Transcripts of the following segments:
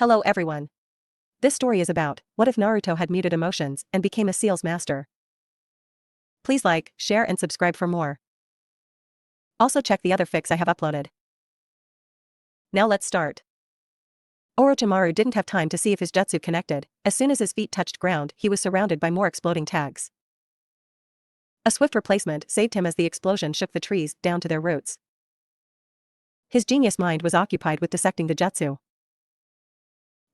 Hello everyone. This story is about, what if Naruto had muted emotions and became a seal's master? Please like, share and subscribe for more. Also check the other fics I have uploaded. Now let's start. Orochimaru didn't have time to see if his jutsu connected. As soon as his feet touched ground, he was surrounded by more exploding tags. A swift replacement saved him as the explosion shook the trees down to their roots. His genius mind was occupied with dissecting the jutsu.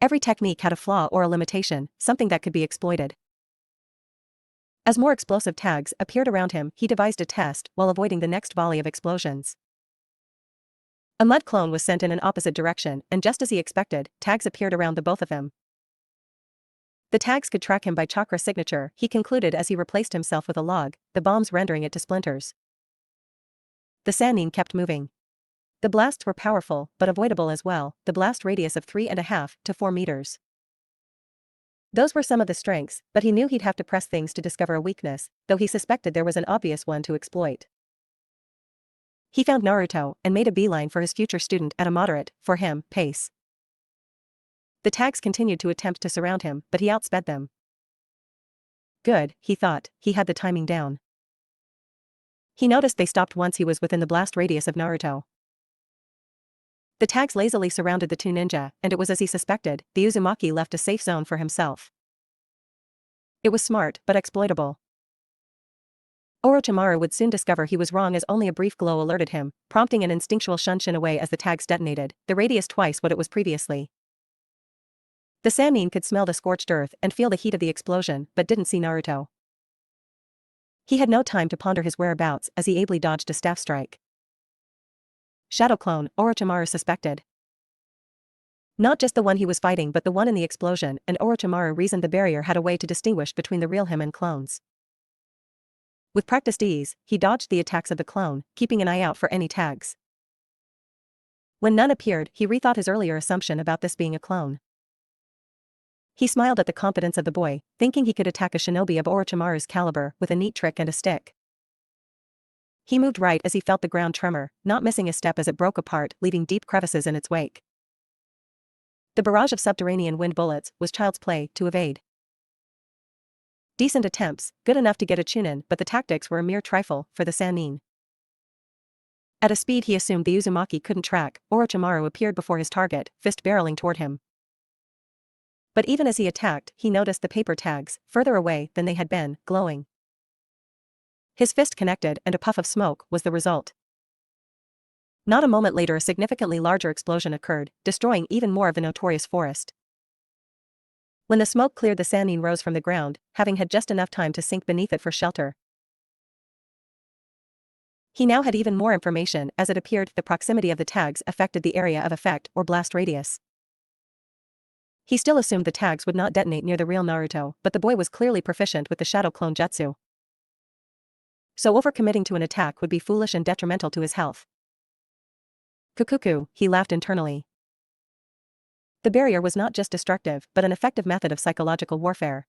Every technique had a flaw or a limitation, something that could be exploited. As more explosive tags appeared around him, he devised a test while avoiding the next volley of explosions. A mud clone was sent in an opposite direction, and just as he expected, tags appeared around the both of them. The tags could track him by chakra signature, he concluded as he replaced himself with a log, the bombs rendering it to splinters. The Sannin kept moving. The blasts were powerful, but avoidable as well, the blast radius of 3.5 to 4 meters. Those were some of the strengths, but he knew he'd have to press things to discover a weakness, though he suspected there was an obvious one to exploit. He found Naruto and made a beeline for his future student at a moderate, for him, pace. The tags continued to attempt to surround him, but he outsped them. Good, he thought, he had the timing down. He noticed they stopped once he was within the blast radius of Naruto. The tags lazily surrounded the two ninja, and it was as he suspected, the Uzumaki left a safe zone for himself. It was smart, but exploitable. Orochimaru would soon discover he was wrong as only a brief glow alerted him, prompting an instinctual shunshin away as the tags detonated, the radius twice what it was previously. The Sannin could smell the scorched earth and feel the heat of the explosion, but didn't see Naruto. He had no time to ponder his whereabouts as he ably dodged a staff strike. Shadow clone, Orochimaru suspected. Not just the one he was fighting but the one in the explosion, and Orochimaru reasoned the barrier had a way to distinguish between the real him and clones. With practiced ease, he dodged the attacks of the clone, keeping an eye out for any tags. When none appeared, he rethought his earlier assumption about this being a clone. He smiled at the confidence of the boy, thinking he could attack a shinobi of Orochimaru's caliber with a neat trick and a stick. He moved right as he felt the ground tremor, not missing a step as it broke apart, leaving deep crevices in its wake. The barrage of subterranean wind bullets was child's play to evade. Decent attempts, good enough to get a chunin, but the tactics were a mere trifle for the Sannin. At a speed he assumed the Uzumaki couldn't track, Orochimaru appeared before his target, fist barreling toward him. But even as he attacked, he noticed the paper tags, further away than they had been, glowing. His fist connected and a puff of smoke was the result. Not a moment later a significantly larger explosion occurred, destroying even more of the notorious forest. When the smoke cleared the Sannin rose from the ground, having had just enough time to sink beneath it for shelter. He now had even more information as it appeared the proximity of the tags affected the area of effect or blast radius. He still assumed the tags would not detonate near the real Naruto, but the boy was clearly proficient with the shadow clone jutsu. So overcommitting to an attack would be foolish and detrimental to his health. Kukuku, he laughed internally. The barrier was not just destructive, but an effective method of psychological warfare.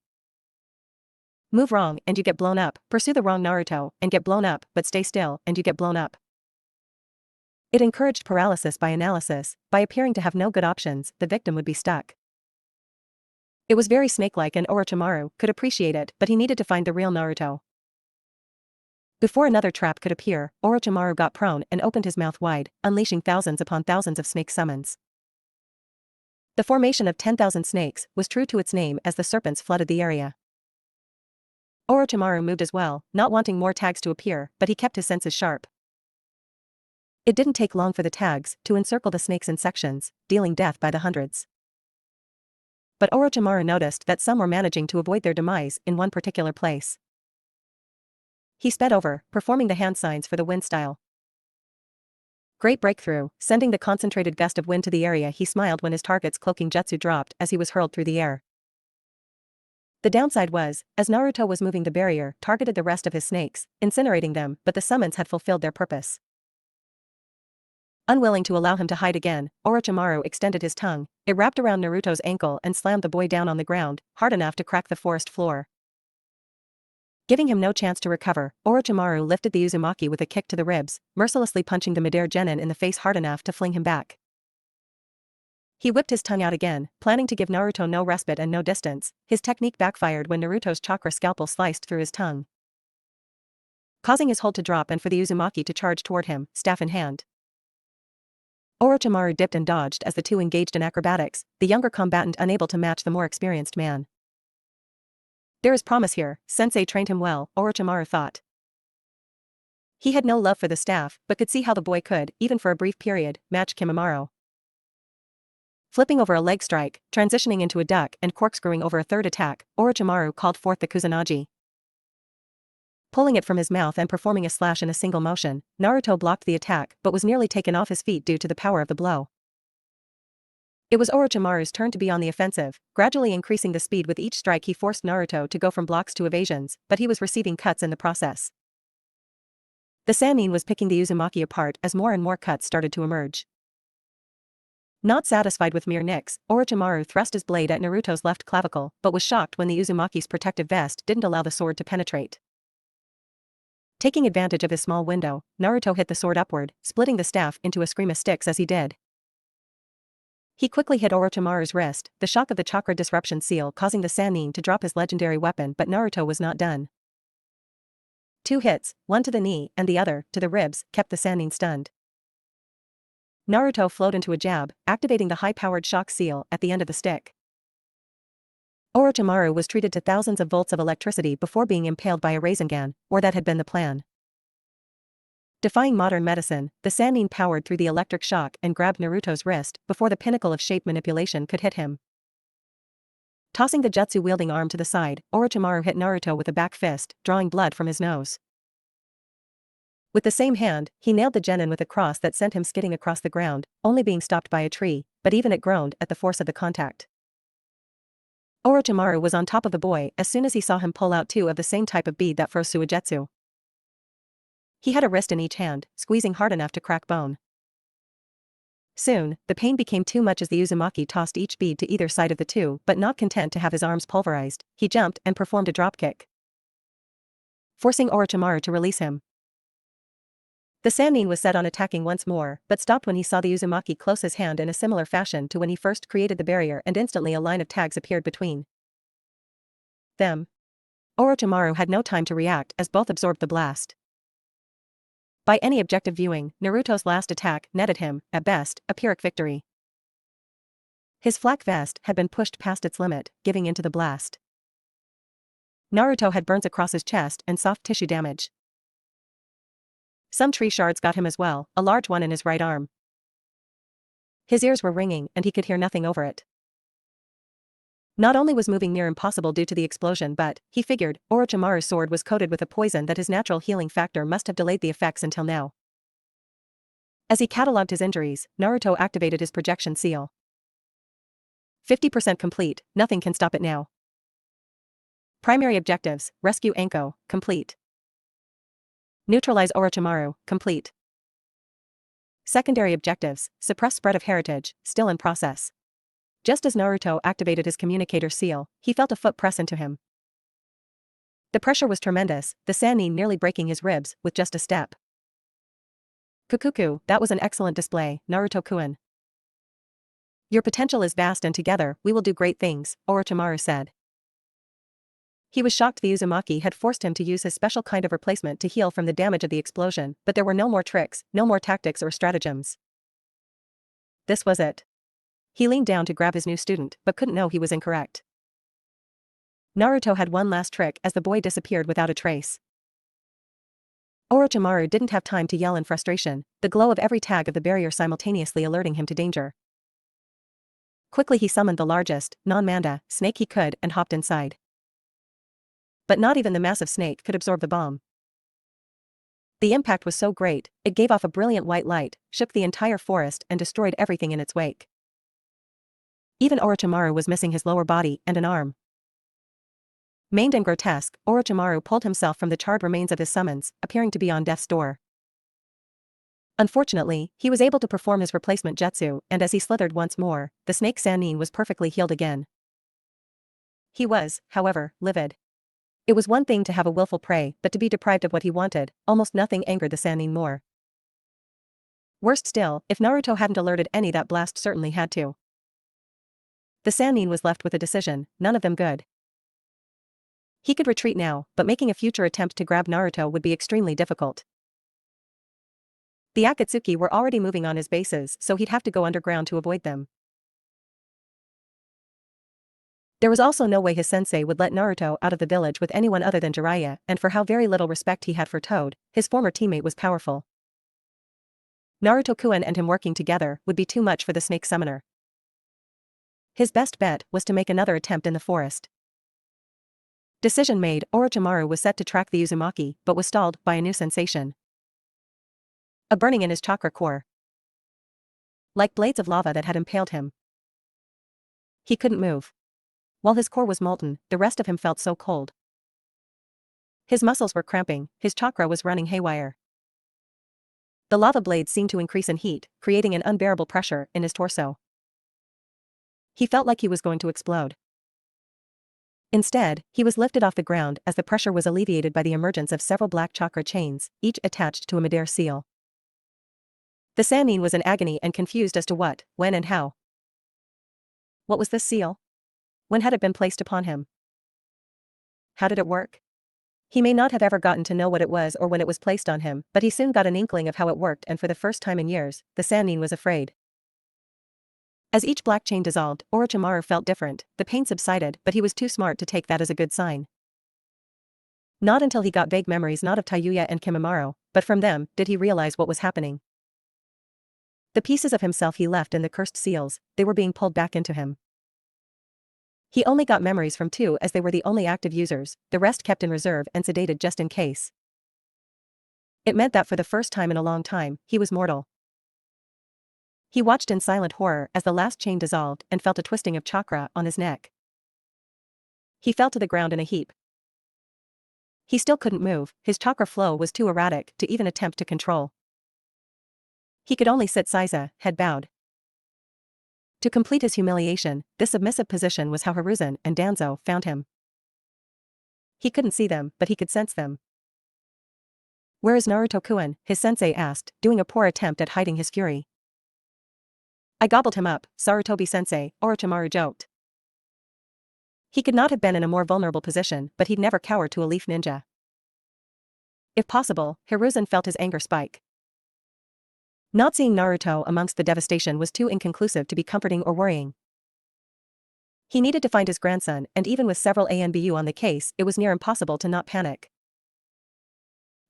Move wrong, and you get blown up, pursue the wrong Naruto, and get blown up, but stay still, and you get blown up. It encouraged paralysis by analysis, by appearing to have no good options, the victim would be stuck. It was very snake-like and Orochimaru could appreciate it, but he needed to find the real Naruto. Before another trap could appear, Orochimaru got prone and opened his mouth wide, unleashing thousands upon thousands of snake summons. The formation of 10,000 snakes was true to its name as the serpents flooded the area. Orochimaru moved as well, not wanting more tags to appear, but he kept his senses sharp. It didn't take long for the tags to encircle the snakes in sections, dealing death by the hundreds. But Orochimaru noticed that some were managing to avoid their demise in one particular place. He sped over, performing the hand signs for the wind style. Great breakthrough, sending the concentrated gust of wind to the area. He smiled when his target's cloaking jutsu dropped as he was hurled through the air. The downside was, as Naruto was moving the barrier, targeted the rest of his snakes, incinerating them, but the summons had fulfilled their purpose. Unwilling to allow him to hide again, Orochimaru extended his tongue, it wrapped around Naruto's ankle and slammed the boy down on the ground, hard enough to crack the forest floor. Giving him no chance to recover, Orochimaru lifted the Uzumaki with a kick to the ribs, mercilessly punching the Madare Genin in the face hard enough to fling him back. He whipped his tongue out again, planning to give Naruto no respite and no distance. His technique backfired when Naruto's chakra scalpel sliced through his tongue, causing his hold to drop and for the Uzumaki to charge toward him, staff in hand. Orochimaru dipped and dodged as the two engaged in acrobatics, the younger combatant unable to match the more experienced man. There is promise here, Sensei trained him well, Orochimaru thought. He had no love for the staff, but could see how the boy could, even for a brief period, match Kimimaro. Flipping over a leg strike, transitioning into a duck and corkscrewing over a third attack, Orochimaru called forth the Kusanagi. Pulling it from his mouth and performing a slash in a single motion, Naruto blocked the attack but was nearly taken off his feet due to the power of the blow. It was Orochimaru's turn to be on the offensive, gradually increasing the speed with each strike. He forced Naruto to go from blocks to evasions, but he was receiving cuts in the process. The Sannin was picking the Uzumaki apart as more and more cuts started to emerge. Not satisfied with mere nicks, Orochimaru thrust his blade at Naruto's left clavicle but was shocked when the Uzumaki's protective vest didn't allow the sword to penetrate. Taking advantage of his small window, Naruto hit the sword upward, splitting the staff into a scream of sticks as he did. He quickly hit Orochimaru's wrist, the shock of the chakra disruption seal causing the Sannin to drop his legendary weapon, but Naruto was not done. 2 hits, one to the knee and the other to the ribs, kept the Sannin stunned. Naruto flowed into a jab, activating the high-powered shock seal at the end of the stick. Orochimaru was treated to thousands of volts of electricity before being impaled by a Rasengan, or that had been the plan. Defying modern medicine, the Sannin powered through the electric shock and grabbed Naruto's wrist before the pinnacle of shape manipulation could hit him. Tossing the jutsu-wielding arm to the side, Orochimaru hit Naruto with a back fist, drawing blood from his nose. With the same hand, he nailed the genin with a cross that sent him skidding across the ground, only being stopped by a tree, but even it groaned at the force of the contact. Orochimaru was on top of the boy as soon as he saw him pull out 2 of the same type of bead that froze Suigetsu. He had a wrist in each hand, squeezing hard enough to crack bone. Soon, the pain became too much as the Uzumaki tossed each bead to either side of the two, but not content to have his arms pulverized, he jumped and performed a dropkick, forcing Orochimaru to release him. The Sannin was set on attacking once more, but stopped when he saw the Uzumaki close his hand in a similar fashion to when he first created the barrier, and instantly a line of tags appeared between them. Orochimaru had no time to react as both absorbed the blast. By any objective viewing, Naruto's last attack netted him, at best, a Pyrrhic victory. His flak vest had been pushed past its limit, giving into the blast. Naruto had burns across his chest and soft tissue damage. Some tree shards got him as well, a large one in his right arm. His ears were ringing and he could hear nothing over it. Not only was moving near impossible due to the explosion, but, he figured, Orochimaru's sword was coated with a poison that his natural healing factor must have delayed the effects until now. As he catalogued his injuries, Naruto activated his projection seal. 50% complete, nothing can stop it now. Primary objectives, rescue Anko, complete. Neutralize Orochimaru, complete. Secondary objectives, suppress spread of heritage, still in process. Just as Naruto activated his communicator seal, he felt a foot press into him. The pressure was tremendous, the Sannin nearly breaking his ribs with just a step. Kukuku, that was an excellent display, Naruto-kun. Your potential is vast and together, we will do great things, Orochimaru said. He was shocked the Uzumaki had forced him to use his special kind of replacement to heal from the damage of the explosion, but there were no more tricks, no more tactics or stratagems. This was it. He leaned down to grab his new student, but couldn't know he was incorrect. Naruto had one last trick as the boy disappeared without a trace. Orochimaru didn't have time to yell in frustration, the glow of every tag of the barrier simultaneously alerting him to danger. Quickly he summoned the largest, non-manda, snake he could and hopped inside. But not even the massive snake could absorb the bomb. The impact was so great, it gave off a brilliant white light, shook the entire forest and destroyed everything in its wake. Even Orochimaru was missing his lower body and an arm. Maimed and grotesque, Orochimaru pulled himself from the charred remains of his summons, appearing to be on death's door. Unfortunately, he was able to perform his replacement jutsu, and as he slithered once more, the snake Sannin was perfectly healed again. He was, however, livid. It was one thing to have a willful prey, but to be deprived of what he wanted, almost nothing angered the Sannin more. Worst still, if Naruto hadn't alerted any, that blast certainly had to. The Sannin was left with a decision, none of them good. He could retreat now, but making a future attempt to grab Naruto would be extremely difficult. The Akatsuki were already moving on his bases, so he'd have to go underground to avoid them. There was also no way his sensei would let Naruto out of the village with anyone other than Jiraiya, and for how very little respect he had for Toad, his former teammate was powerful. Naruto-kun and him working together would be too much for the snake summoner. His best bet was to make another attempt in the forest. Decision made, Orochimaru was set to track the Uzumaki, but was stalled by a new sensation. A burning in his chakra core. Like blades of lava that had impaled him. He couldn't move. While his core was molten, the rest of him felt so cold. His muscles were cramping, his chakra was running haywire. The lava blades seemed to increase in heat, creating an unbearable pressure in his torso. He felt like he was going to explode. Instead, he was lifted off the ground as the pressure was alleviated by the emergence of several black chakra chains, each attached to a midair seal. The Sannin was in agony and confused as to what, when and how. What was this seal? When had it been placed upon him? How did it work? He may not have ever gotten to know what it was or when it was placed on him, but he soon got an inkling of how it worked, and for the first time in years, the Sannin was afraid. As each black chain dissolved, Orochimaru felt different. The pain subsided, but he was too smart to take that as a good sign. Not until he got vague memories not of Tayuya and Kimimaro, but from them, did he realize what was happening. The pieces of himself he left in the cursed seals, they were being pulled back into him. He only got memories from two as they were the only active users, the rest kept in reserve and sedated just in case. It meant that for the first time in a long time, he was mortal. He watched in silent horror as the last chain dissolved and felt a twisting of chakra on his neck. He fell to the ground in a heap. He still couldn't move, his chakra flow was too erratic to even attempt to control. He could only sit seiza, head bowed. To complete his humiliation, this submissive position was how Hiruzen and Danzo found him. He couldn't see them, but he could sense them. "Where is Naruto-kun?" his sensei asked, doing a poor attempt at hiding his fury. "I gobbled him up, Sarutobi-sensei," Orochimaru joked. He could not have been in a more vulnerable position, but he'd never cower to a leaf ninja. If possible, Hiruzen felt his anger spike. Not seeing Naruto amongst the devastation was too inconclusive to be comforting or worrying. He needed to find his grandson, and even with several ANBU on the case, it was near impossible to not panic.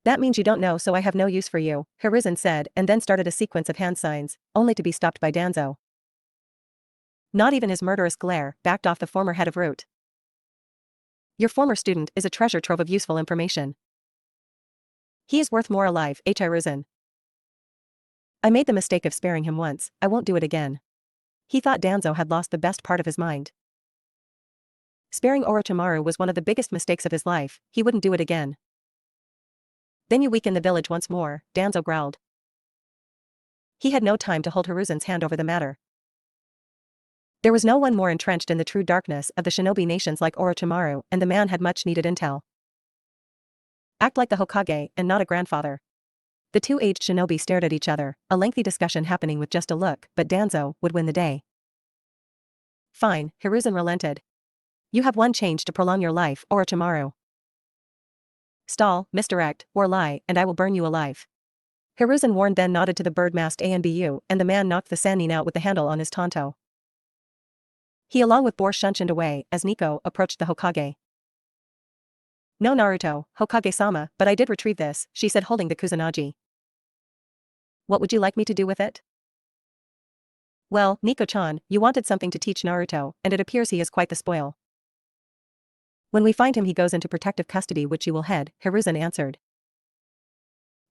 "That means you don't know, so I have no use for you," Hiruzen said, and then started a sequence of hand signs, only to be stopped by Danzo. Not even his murderous glare backed off the former head of Root. "Your former student is a treasure trove of useful information. He is worth more alive, Hiruzen. I made the mistake of sparing him once, I won't do it again." He thought Danzo had lost the best part of his mind. Sparing Orochimaru was one of the biggest mistakes of his life, he wouldn't do it again. "Then you weaken the village once more," Danzo growled. He had no time to hold Hiruzen's hand over the matter. There was no one more entrenched in the true darkness of the shinobi nations like Orochimaru, and the man had much needed intel. Act like the Hokage, and not a grandfather. The two aged shinobi stared at each other, a lengthy discussion happening with just a look, but Danzo would win the day. "Fine," Hiruzen relented. "You have one change to prolong your life, Orochimaru. Stall, misdirect, or lie, and I will burn you alive." Hiruzen warned, then nodded to the bird-masked ANBU, and the man knocked the Sannin out with the handle on his tonto. He along with Boar shunshined away as Nico approached the Hokage. "No Naruto, Hokage-sama, but I did retrieve this," she said, holding the Kusanagi. "What would you like me to do with it?" "Well, Nico-chan, you wanted something to teach Naruto, and it appears he is quite the spoil. When we find him he goes into protective custody, which you will head," Hiruzen answered.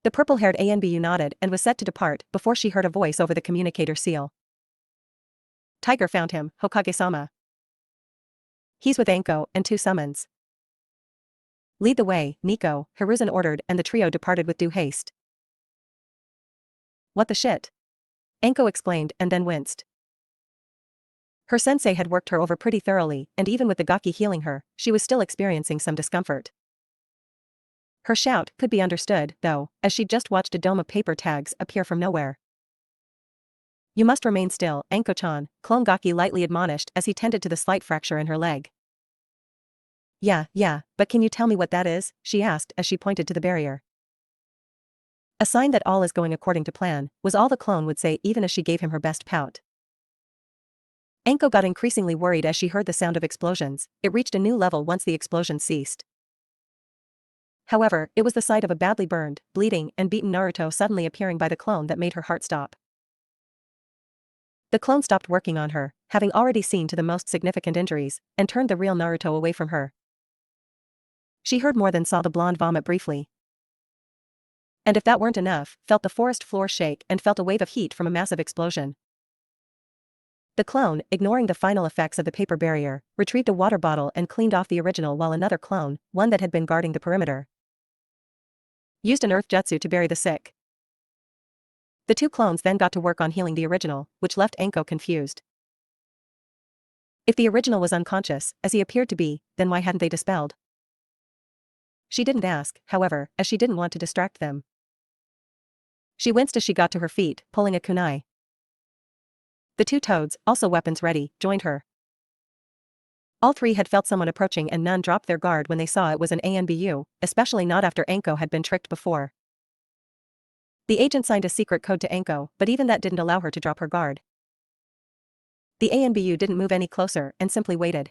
The purple-haired ANBU nodded and was set to depart before she heard a voice over the communicator seal. "Tiger found him, Hokage-sama. He's with Anko and 2 summons. Lead the way, Nico," Hiruzen ordered, and the trio departed with due haste. "What the shit?" Anko explained and then winced. Her sensei had worked her over pretty thoroughly, and even with the Gaki healing her, she was still experiencing some discomfort. Her shout could be understood, though, as she'd just watched a dome of paper tags appear from nowhere. You must remain still, Anko-chan, Clone Gaki lightly admonished as he tended to the slight fracture in her leg. Yeah, but can you tell me what that is? She asked as she pointed to the barrier. A sign that all is going according to plan, was all the clone would say even as she gave him her best pout. Anko got increasingly worried as she heard the sound of explosions. It reached a new level once the explosion ceased. However, it was the sight of a badly burned, bleeding, and beaten Naruto suddenly appearing by the clone that made her heart stop. The clone stopped working on her, having already seen to the most significant injuries, and turned the real Naruto away from her. She heard more than saw the blonde vomit briefly. And if that weren't enough, felt the forest floor shake and felt a wave of heat from a massive explosion. The clone, ignoring the final effects of the paper barrier, retrieved a water bottle and cleaned off the original while another clone, one that had been guarding the perimeter, used an earth jutsu to bury the sick. The two clones then got to work on healing the original, which left Anko confused. If the original was unconscious, as he appeared to be, then why hadn't they dispelled? She didn't ask, however, as she didn't want to distract them. She winced as she got to her feet, pulling a kunai. The two toads, also weapons ready, joined her. All three had felt someone approaching and none dropped their guard when they saw it was an ANBU, especially not after Anko had been tricked before. The agent signed a secret code to Anko, but even that didn't allow her to drop her guard. The ANBU didn't move any closer and simply waited.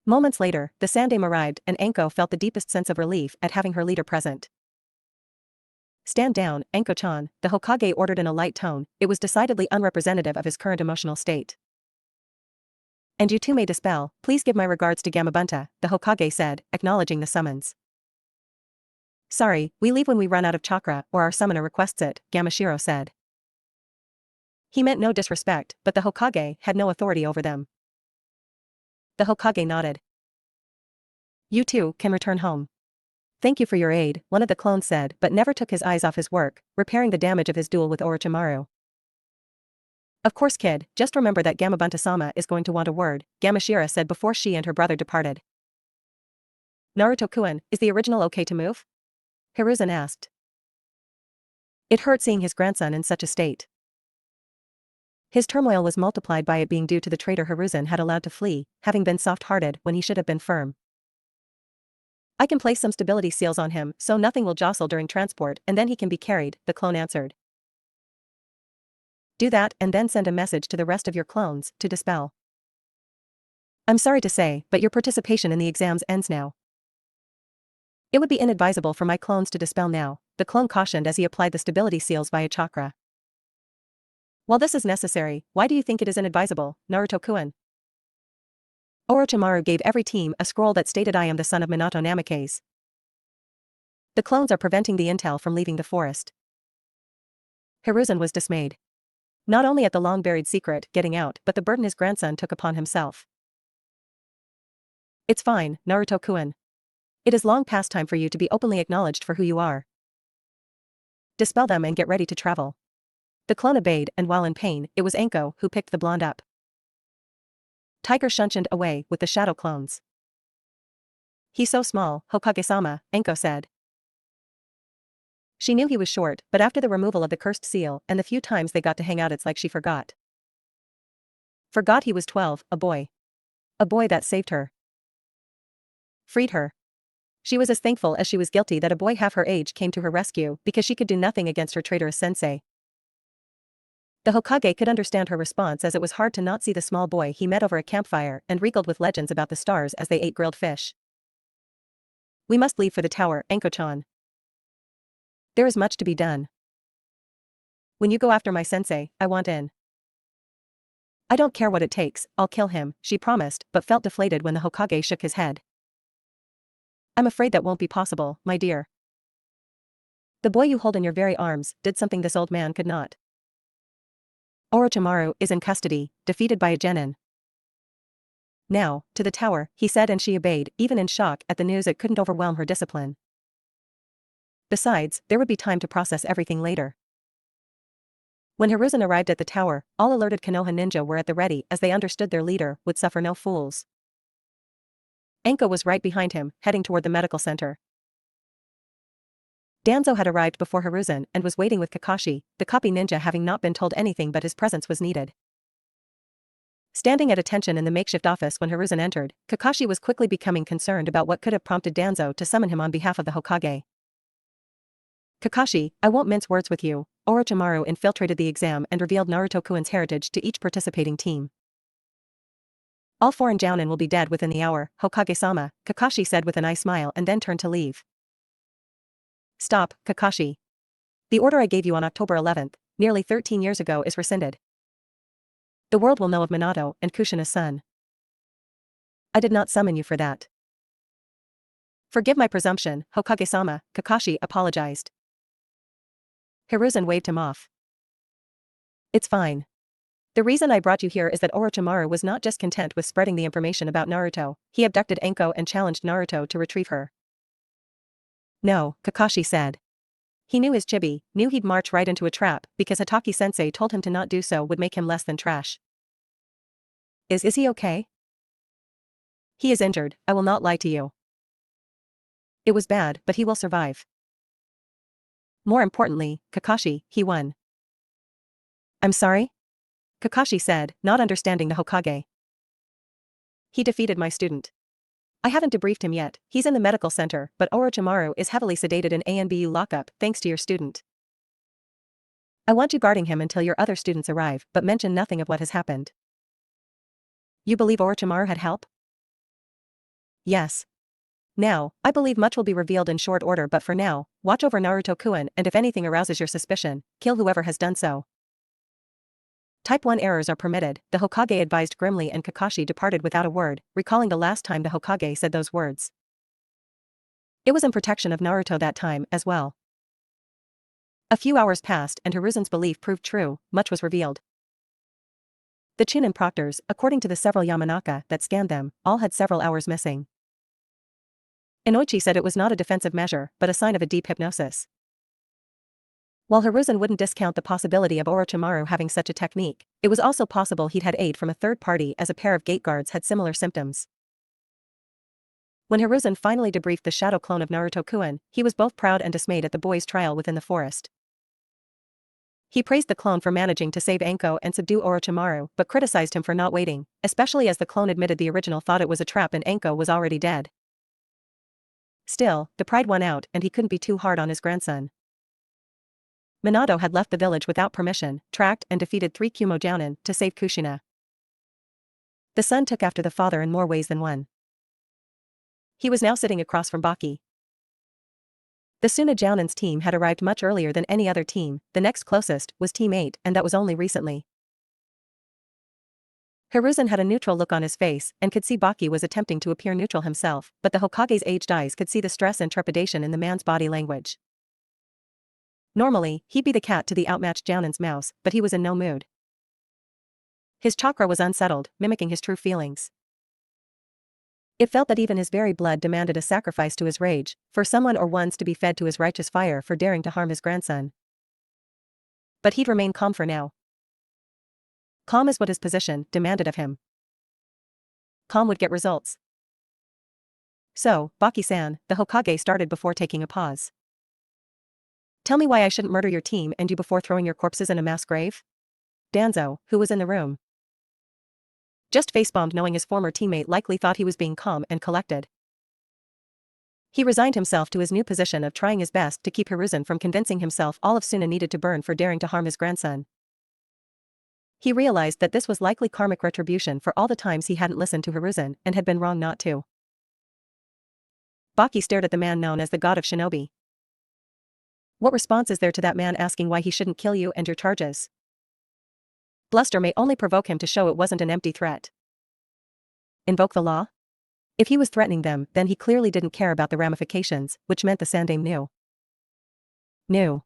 Moments later, the Sandame arrived and Anko felt the deepest sense of relief at having her leader present. Stand down, Anko-chan, the Hokage ordered in a light tone. It was decidedly unrepresentative of his current emotional state. And you too may dispel, please give my regards to Gamabunta, the Hokage said, acknowledging the summons. Sorry, we leave when we run out of chakra or our summoner requests it, Gamashiro said. He meant no disrespect, but the Hokage had no authority over them. The Hokage nodded. You too can return home. Thank you for your aid, one of the clones said but never took his eyes off his work, repairing the damage of his duel with Orochimaru. Of course kid, just remember that Gamabunta-sama is going to want a word, Gamashira said before she and her brother departed. Naruto-kun, is the original okay to move? Hiruzen asked. It hurt seeing his grandson in such a state. His turmoil was multiplied by it being due to the traitor Hiruzen had allowed to flee, having been soft-hearted when he should have been firm. I can place some stability seals on him so nothing will jostle during transport and then he can be carried, the clone answered. Do that and then send a message to the rest of your clones to dispel. I'm sorry to say, but your participation in the exams ends now. It would be inadvisable for my clones to dispel now, the clone cautioned as he applied the stability seals via chakra. While this is necessary, why do you think it is inadvisable, Naruto-kun? Orochimaru gave every team a scroll that stated I am the son of Minato Namikaze. The clones are preventing the intel from leaving the forest. Hiruzen was dismayed. Not only at the long-buried secret getting out but the burden his grandson took upon himself. It's fine, Naruto-kun. It is long past time for you to be openly acknowledged for who you are. Dispel them and get ready to travel. The clone obeyed and while in pain, it was Anko who picked the blonde up. Tiger shunshined away with the shadow clones. He's so small, Hokage-sama, Anko said. She knew he was short, but after the removal of the cursed seal and the few times they got to hang out it's like she forgot. Forgot he was 12, a boy. A boy that saved her. Freed her. She was as thankful as she was guilty that a boy half her age came to her rescue because she could do nothing against her traitorous sensei. The Hokage could understand her response as it was hard to not see the small boy he met over a campfire and regaled with legends about the stars as they ate grilled fish. We must leave for the tower, Anko-chan. There is much to be done. When you go after my sensei, I want in. I don't care what it takes, I'll kill him, she promised, but felt deflated when the Hokage shook his head. I'm afraid that won't be possible, my dear. The boy you hold in your very arms did something this old man could not. Orochimaru is in custody, defeated by a genin. Now, to the tower, he said and she obeyed, even in shock at the news it couldn't overwhelm her discipline. Besides, there would be time to process everything later. When Hiruzen arrived at the tower, all alerted Konoha ninja were at the ready as they understood their leader would suffer no fools. Anko was right behind him, heading toward the medical center. Danzo had arrived before Hiruzen and was waiting with Kakashi, the copy ninja, having not been told anything but his presence was needed. Standing at attention in the makeshift office when Hiruzen entered, Kakashi was quickly becoming concerned about what could have prompted Danzo to summon him on behalf of the Hokage. Kakashi, I won't mince words with you. Orochimaru infiltrated the exam and revealed Naruto Kuin's heritage to each participating team. All foreign Jounin will be dead within the hour, Hokage-sama, Kakashi said with an eye smile and then turned to leave. Stop, Kakashi. The order I gave you on October 11th, nearly 13 years ago, is rescinded. The world will know of Minato and Kushina's son. I did not summon you for that. Forgive my presumption, Hokage-sama, Kakashi apologized. Hiruzen waved him off. It's fine. The reason I brought you here is that Orochimaru was not just content with spreading the information about Naruto, he abducted Anko and challenged Naruto to retrieve her. No, Kakashi said. He knew his chibi, knew he'd march right into a trap, because Hatake-sensei told him to not do so would make him less than trash. Is he okay? He is injured, I will not lie to you. It was bad, but he will survive. More importantly, Kakashi, he won. I'm sorry? Kakashi said, not understanding the Hokage. He defeated my student. I haven't debriefed him yet, he's in the medical center, but Orochimaru is heavily sedated in ANBU lockup, thanks to your student. I want you guarding him until your other students arrive, but mention nothing of what has happened. You believe Orochimaru had help? Yes. Now, I believe much will be revealed in short order, but for now, watch over Naruto Kuin, and if anything arouses your suspicion, kill whoever has done so. Type 1 errors are permitted, the Hokage advised grimly, and Kakashi departed without a word, recalling the last time the Hokage said those words. It was in protection of Naruto that time, as well. A few hours passed and Hiruzen's belief proved true, much was revealed. The Chunin proctors, according to the several Yamanaka that scanned them, all had several hours missing. Inoichi said it was not a defensive measure, but a sign of a deep hypnosis. While Hiruzen wouldn't discount the possibility of Orochimaru having such a technique, it was also possible he'd had aid from a third party, as a pair of gate guards had similar symptoms. When Hiruzen finally debriefed the shadow clone of Naruto Kuin, he was both proud and dismayed at the boy's trial within the forest. He praised the clone for managing to save Anko and subdue Orochimaru, but criticized him for not waiting, especially as the clone admitted the original thought it was a trap and Anko was already dead. Still, the pride won out and he couldn't be too hard on his grandson. Minato had left the village without permission, tracked and defeated 3 Kumo Jounin to save Kushina. The son took after the father in more ways than one. He was now sitting across from Baki. The Suna Jounin's team had arrived much earlier than any other team, the next closest was Team 8, and that was only recently. Hiruzen had a neutral look on his face and could see Baki was attempting to appear neutral himself, but the Hokage's aged eyes could see the stress and trepidation in the man's body language. Normally, he'd be the cat to the outmatched Jounin's mouse, but he was in no mood. His chakra was unsettled, mimicking his true feelings. It felt that even his very blood demanded a sacrifice to his rage, for someone or ones to be fed to his righteous fire for daring to harm his grandson. But he'd remain calm for now. Calm is what his position demanded of him. Calm would get results. So, Baki-san, the Hokage started before taking a pause. Tell me why I shouldn't murder your team and you before throwing your corpses in a mass grave? Danzo, who was in the room, just facepalmed, knowing his former teammate likely thought he was being calm and collected. He resigned himself to his new position of trying his best to keep Hiruzen from convincing himself all of Suna needed to burn for daring to harm his grandson. He realized that this was likely karmic retribution for all the times he hadn't listened to Hiruzen and had been wrong not to. Baki stared at the man known as the god of shinobi. What response is there to that man asking why he shouldn't kill you and your charges? Bluster may only provoke him to show it wasn't an empty threat. Invoke the law? If he was threatening them, then he clearly didn't care about the ramifications, which meant the Sandaime knew. Knew.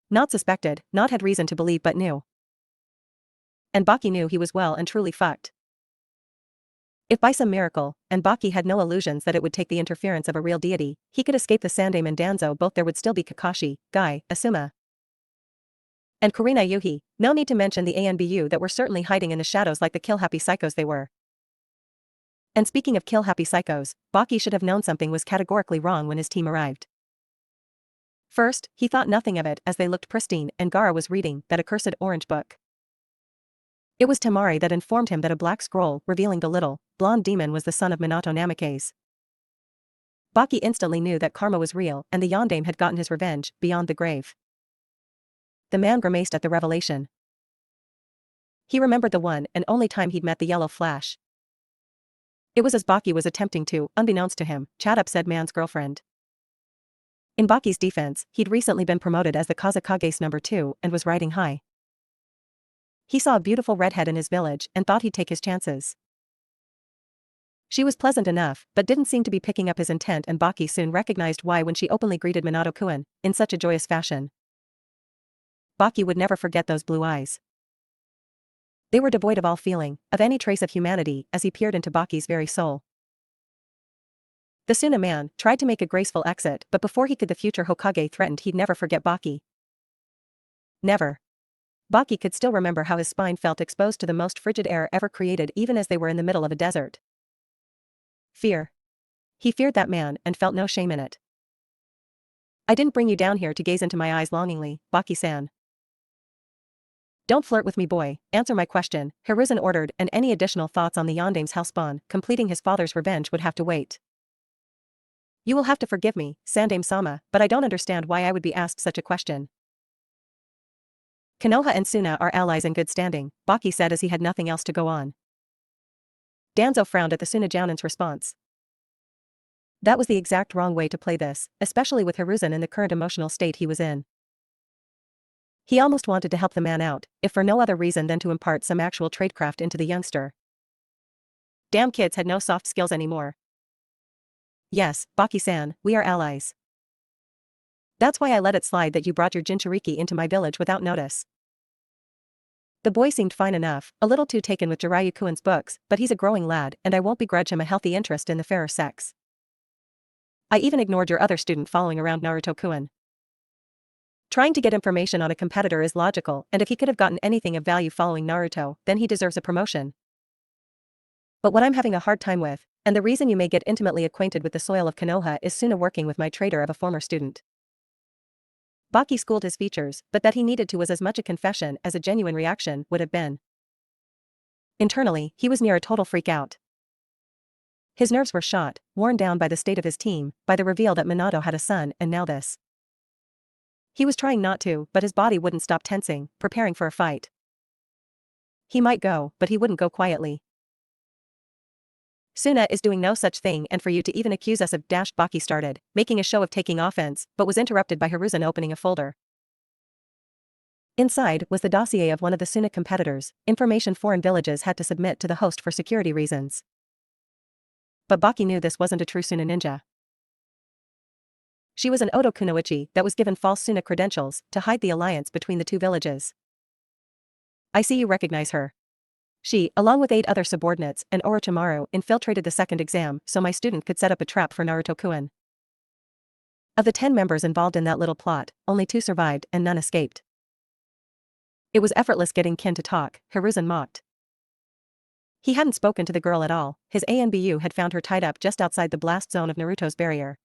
Not suspected, not had reason to believe, but knew. And Baki knew he was well and truly fucked. If by some miracle, and Baki had no illusions that it would take the interference of a real deity, he could escape the Sandaime and Danzo both, there would still be Kakashi, Guy, Asuma, and Kurina Yuhi, no need to mention the ANBU that were certainly hiding in the shadows like the kill-happy psychos they were. And speaking of kill-happy psychos, Baki should have known something was categorically wrong when his team arrived. First, he thought nothing of it as they looked pristine and Gaara was reading that accursed orange book. It was Temari that informed him that a black scroll revealing the little, blonde demon was the son of Minato Namikaze. Baki instantly knew that karma was real and the yondaime had gotten his revenge beyond the grave. The man grimaced at the revelation. He remembered the one and only time he'd met the yellow flash. It was as Baki was attempting to, unbeknownst to him, chat up said man's girlfriend. In Baki's defense, he'd recently been promoted as the Kazakage's number 2 and was riding high. He saw a beautiful redhead in his village and thought he'd take his chances. She was pleasant enough, but didn't seem to be picking up his intent and Baki soon recognized why when she openly greeted Minato-kun, in such a joyous fashion. Baki would never forget those blue eyes. They were devoid of all feeling, of any trace of humanity, as he peered into Baki's very soul. The Suna man tried to make a graceful exit, but before he could the future Hokage threatened he'd never forget Baki. Never. Baki could still remember how his spine felt exposed to the most frigid air ever created even as they were in the middle of a desert. Fear. He feared that man and felt no shame in it. I didn't bring you down here to gaze into my eyes longingly, Baki-san. Don't flirt with me boy, answer my question, Hiruzen ordered and any additional thoughts on the yondaime's hellspawn completing his father's revenge would have to wait. You will have to forgive me, Sandaime-sama, but I don't understand why I would be asked such a question. Konoha and Suna are allies in good standing, Baki said as he had nothing else to go on. Danzo frowned at the Suna Jounin's response. That was the exact wrong way to play this, especially with Hiruzen in the current emotional state he was in. He almost wanted to help the man out, if for no other reason than to impart some actual tradecraft into the youngster. Damn kids had no soft skills anymore. Yes, Baki-san, we are allies. That's why I let it slide that you brought your Jinchuriki into my village without notice. The boy seemed fine enough, a little too taken with Jiraiya-kun's books, but he's a growing lad and I won't begrudge him a healthy interest in the fairer sex. I even ignored your other student following around Naruto-kun. Trying to get information on a competitor is logical, and if he could have gotten anything of value following Naruto, then he deserves a promotion. But what I'm having a hard time with, and the reason you may get intimately acquainted with the soil of Konoha is Suna working with my traitor of a former student. Baki schooled his features, but that he needed to was as much a confession as a genuine reaction would have been. Internally, he was near a total freak out. His nerves were shot, worn down by the state of his team, by the reveal that Minato had a son and now this. He was trying not to, but his body wouldn't stop tensing, preparing for a fight. He might go, but he wouldn't go quietly. Suna is doing no such thing and for you to even accuse us of Baki started, making a show of taking offense, but was interrupted by Hiruzen opening a folder. Inside was the dossier of one of the Suna competitors, information foreign villages had to submit to the host for security reasons. But Baki knew this wasn't a true Suna ninja. She was an Oto Kunoichi that was given false Suna credentials to hide the alliance between the two villages. I see you recognize her. She, along with 8 other subordinates and Orochimaru, infiltrated the second exam so my student could set up a trap for Naruto-kun. Of the 10 members involved in that little plot, only 2 survived and none escaped. It was effortless getting Kin to talk, Hiruzen mocked. He hadn't spoken to the girl at all, his ANBU had found her tied up just outside the blast zone of Naruto's barrier.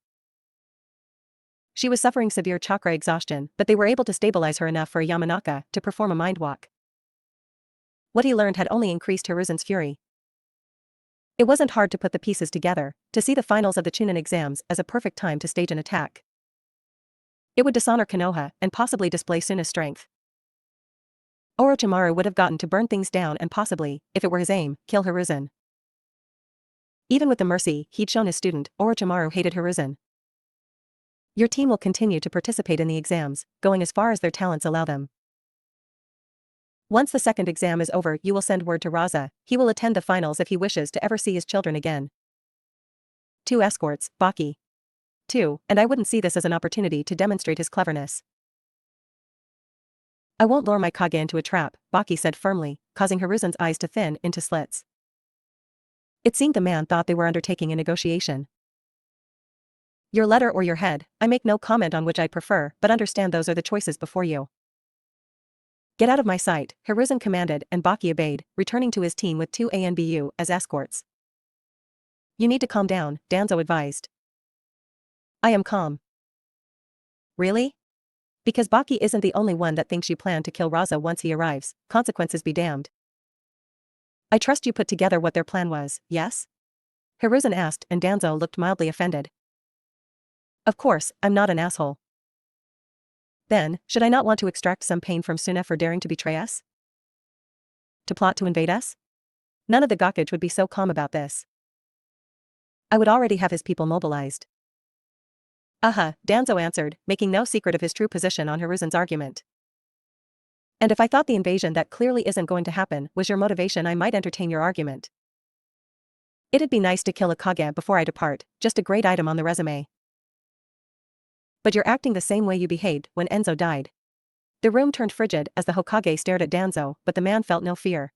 She was suffering severe chakra exhaustion, but they were able to stabilize her enough for a Yamanaka to perform a mind walk. What he learned had only increased Hiruzen's fury. It wasn't hard to put the pieces together, to see the finals of the Chunin exams as a perfect time to stage an attack. It would dishonor Konoha and possibly display Suna's strength. Orochimaru would have gotten to burn things down and possibly, if it were his aim, kill Hiruzen. Even with the mercy he'd shown his student, Orochimaru hated Hiruzen. Your team will continue to participate in the exams, going as far as their talents allow them. Once the second exam is over you will send word to Raza, he will attend the finals if he wishes to ever see his children again. 2 escorts, Baki. 2, and I wouldn't see this as an opportunity to demonstrate his cleverness. I won't lure my Kage into a trap, Baki said firmly, causing Hiruzen's eyes to thin into slits. It seemed the man thought they were undertaking a negotiation. Your letter or your head, I make no comment on which I'd prefer, but understand those are the choices before you. Get out of my sight, Hiruzen commanded and Baki obeyed, returning to his team with 2 ANBU as escorts. You need to calm down, Danzo advised. I am calm. Really? Because Baki isn't the only one that thinks you plan to kill Raza once he arrives, consequences be damned. I trust you put together what their plan was, yes? Hiruzen asked and Danzo looked mildly offended. Of course, I'm not an asshole. Then, should I not want to extract some pain from Suna for daring to betray us? To plot to invade us? None of the Gakage would be so calm about this. I would already have his people mobilized. Danzo answered, making no secret of his true position on Hiruzen's argument. And if I thought the invasion that clearly isn't going to happen was your motivation, I might entertain your argument. It'd be nice to kill a Kage before I depart, just a great item on the resume. But you're acting the same way you behaved when Enzo died. The room turned frigid as the Hokage stared at Danzo, but the man felt no fear.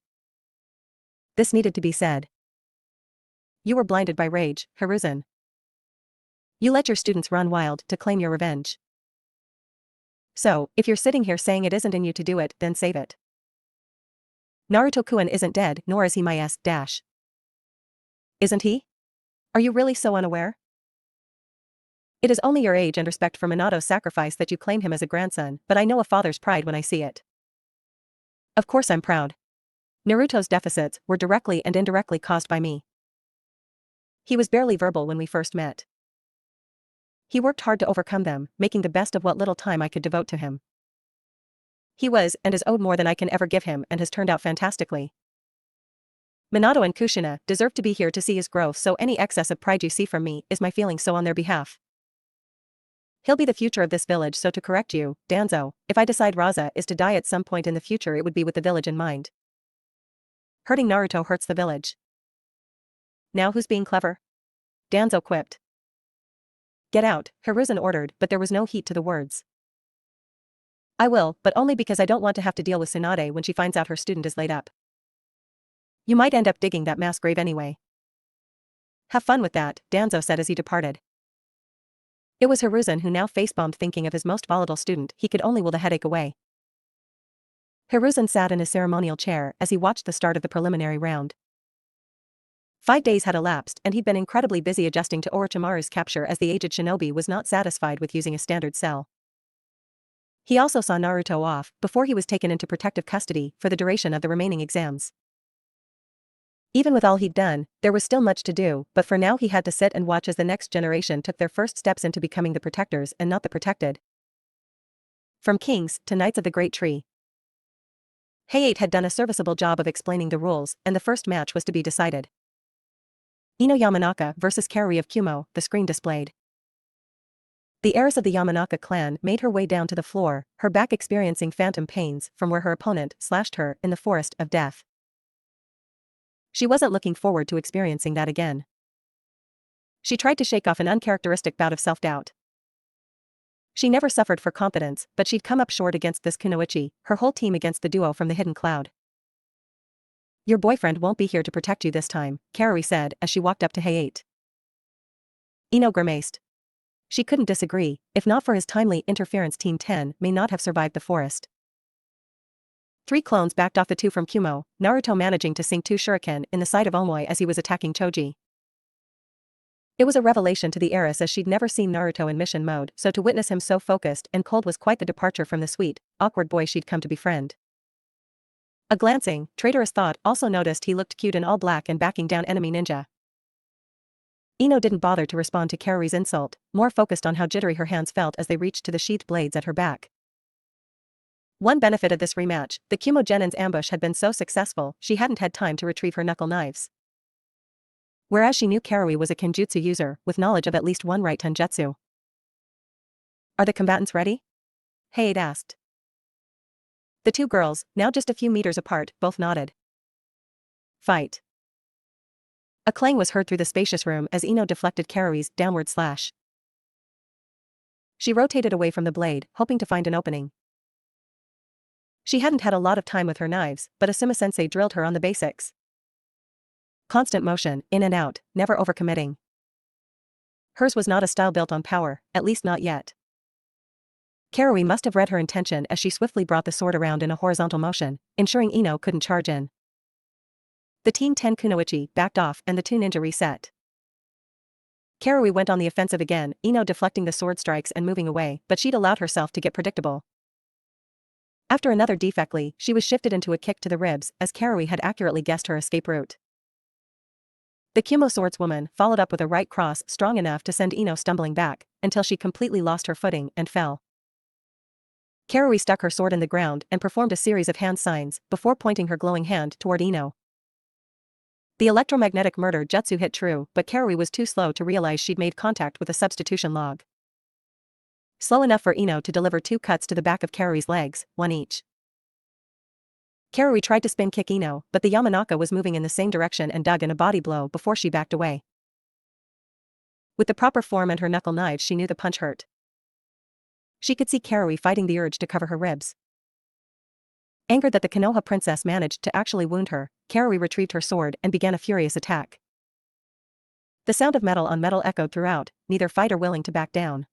This needed to be said. You were blinded by rage, Hiruzen. You let your students run wild to claim your revenge. So, if you're sitting here saying it isn't in you to do it, then save it. Naruto-kun isn't dead, nor is he my s dash. Isn't he? Are you really so unaware? It is only your age and respect for Minato's sacrifice that you claim him as a grandson, but I know a father's pride when I see it. Of course I'm proud. Naruto's deficits were directly and indirectly caused by me. He was barely verbal when we first met. He worked hard to overcome them, making the best of what little time I could devote to him. He was and is owed more than I can ever give him and has turned out fantastically. Minato and Kushina deserve to be here to see his growth, so any excess of pride you see from me is my feeling so on their behalf. He'll be the future of this village, so to correct you, Danzo, if I decide Raza is to die at some point in the future, it would be with the village in mind. Hurting Naruto hurts the village. Now who's being clever? Danzo quipped. Get out, Hiruzen ordered, but there was no heat to the words. I will, but only because I don't want to have to deal with Tsunade when she finds out her student is laid up. You might end up digging that mass grave anyway. Have fun with that, Danzo said as he departed. It was Hiruzen who now facepalmed, thinking of his most volatile student. He could only will the headache away. Hiruzen sat in his ceremonial chair as he watched the start of the preliminary round. 5 days had elapsed and he'd been incredibly busy adjusting to Orochimaru's capture, as the aged shinobi was not satisfied with using a standard cell. He also saw Naruto off before he was taken into protective custody for the duration of the remaining exams. Even with all he'd done, there was still much to do, but for now he had to sit and watch as the next generation took their first steps into becoming the protectors and not the protected. From kings to knights of the Great Tree. Hayate had done a serviceable job of explaining the rules, and the first match was to be decided. Ino Yamanaka versus Karui of Kumo, the screen displayed. The heiress of the Yamanaka clan made her way down to the floor, her back experiencing phantom pains from where her opponent slashed her in the forest of death. She wasn't looking forward to experiencing that again. She tried to shake off an uncharacteristic bout of self-doubt. She never suffered for confidence, but she'd come up short against this kunoichi, her whole team against the duo from the hidden cloud. Your boyfriend won't be here to protect you this time, Karui said as she walked up to Hayate. Ino grimaced. She couldn't disagree. If not for his timely interference, Team 10 may not have survived the forest. 3 clones backed off the 2 from Kumo, Naruto managing to sink 2 shuriken in the side of Omoi as he was attacking Choji. It was a revelation to the heiress, as she'd never seen Naruto in mission mode, so to witness him so focused and cold was quite the departure from the sweet, awkward boy she'd come to befriend. A glancing, traitorous thought also noticed he looked cute in all black and backing down enemy ninja. Ino didn't bother to respond to Karui's insult, more focused on how jittery her hands felt as they reached to the sheathed blades at her back. One benefit of this rematch, the Kumo Genin's ambush had been so successful, she hadn't had time to retrieve her knuckle knives. Whereas she knew Karui was a kenjutsu user, with knowledge of at least one right tenjutsu. Are the combatants ready? Hayate asked. The 2 girls, now just a few meters apart, both nodded. Fight. A clang was heard through the spacious room as Ino deflected Karui's downward slash. She rotated away from the blade, hoping to find an opening. She hadn't had a lot of time with her knives, but Asuma-sensei drilled her on the basics. Constant motion, in and out, never overcommitting. Hers was not a style built on power, at least not yet. Karui must have read her intention as she swiftly brought the sword around in a horizontal motion, ensuring Ino couldn't charge in. The Team 10 kunoichi backed off and the 2 ninja reset. Karui went on the offensive again, Ino deflecting the sword strikes and moving away, but she'd allowed herself to get predictable. After another defectly, she was shifted into a kick to the ribs, as Karui had accurately guessed her escape route. The Kumo swordswoman followed up with a right cross strong enough to send Ino stumbling back, until she completely lost her footing and fell. Karui stuck her sword in the ground and performed a series of hand signs, before pointing her glowing hand toward Ino. The electromagnetic murder jutsu hit true, but Karui was too slow to realize she'd made contact with a substitution log. Slow enough for Ino to deliver 2 cuts to the back of Karui's legs, 1 each. Karui tried to spin kick Ino, but the Yamanaka was moving in the same direction and dug in a body blow before she backed away. With the proper form and her knuckle knives, she knew the punch hurt. She could see Karui fighting the urge to cover her ribs. Angered that the Konoha princess managed to actually wound her, Karui retrieved her sword and began a furious attack. The sound of metal on metal echoed throughout, neither fighter willing to back down.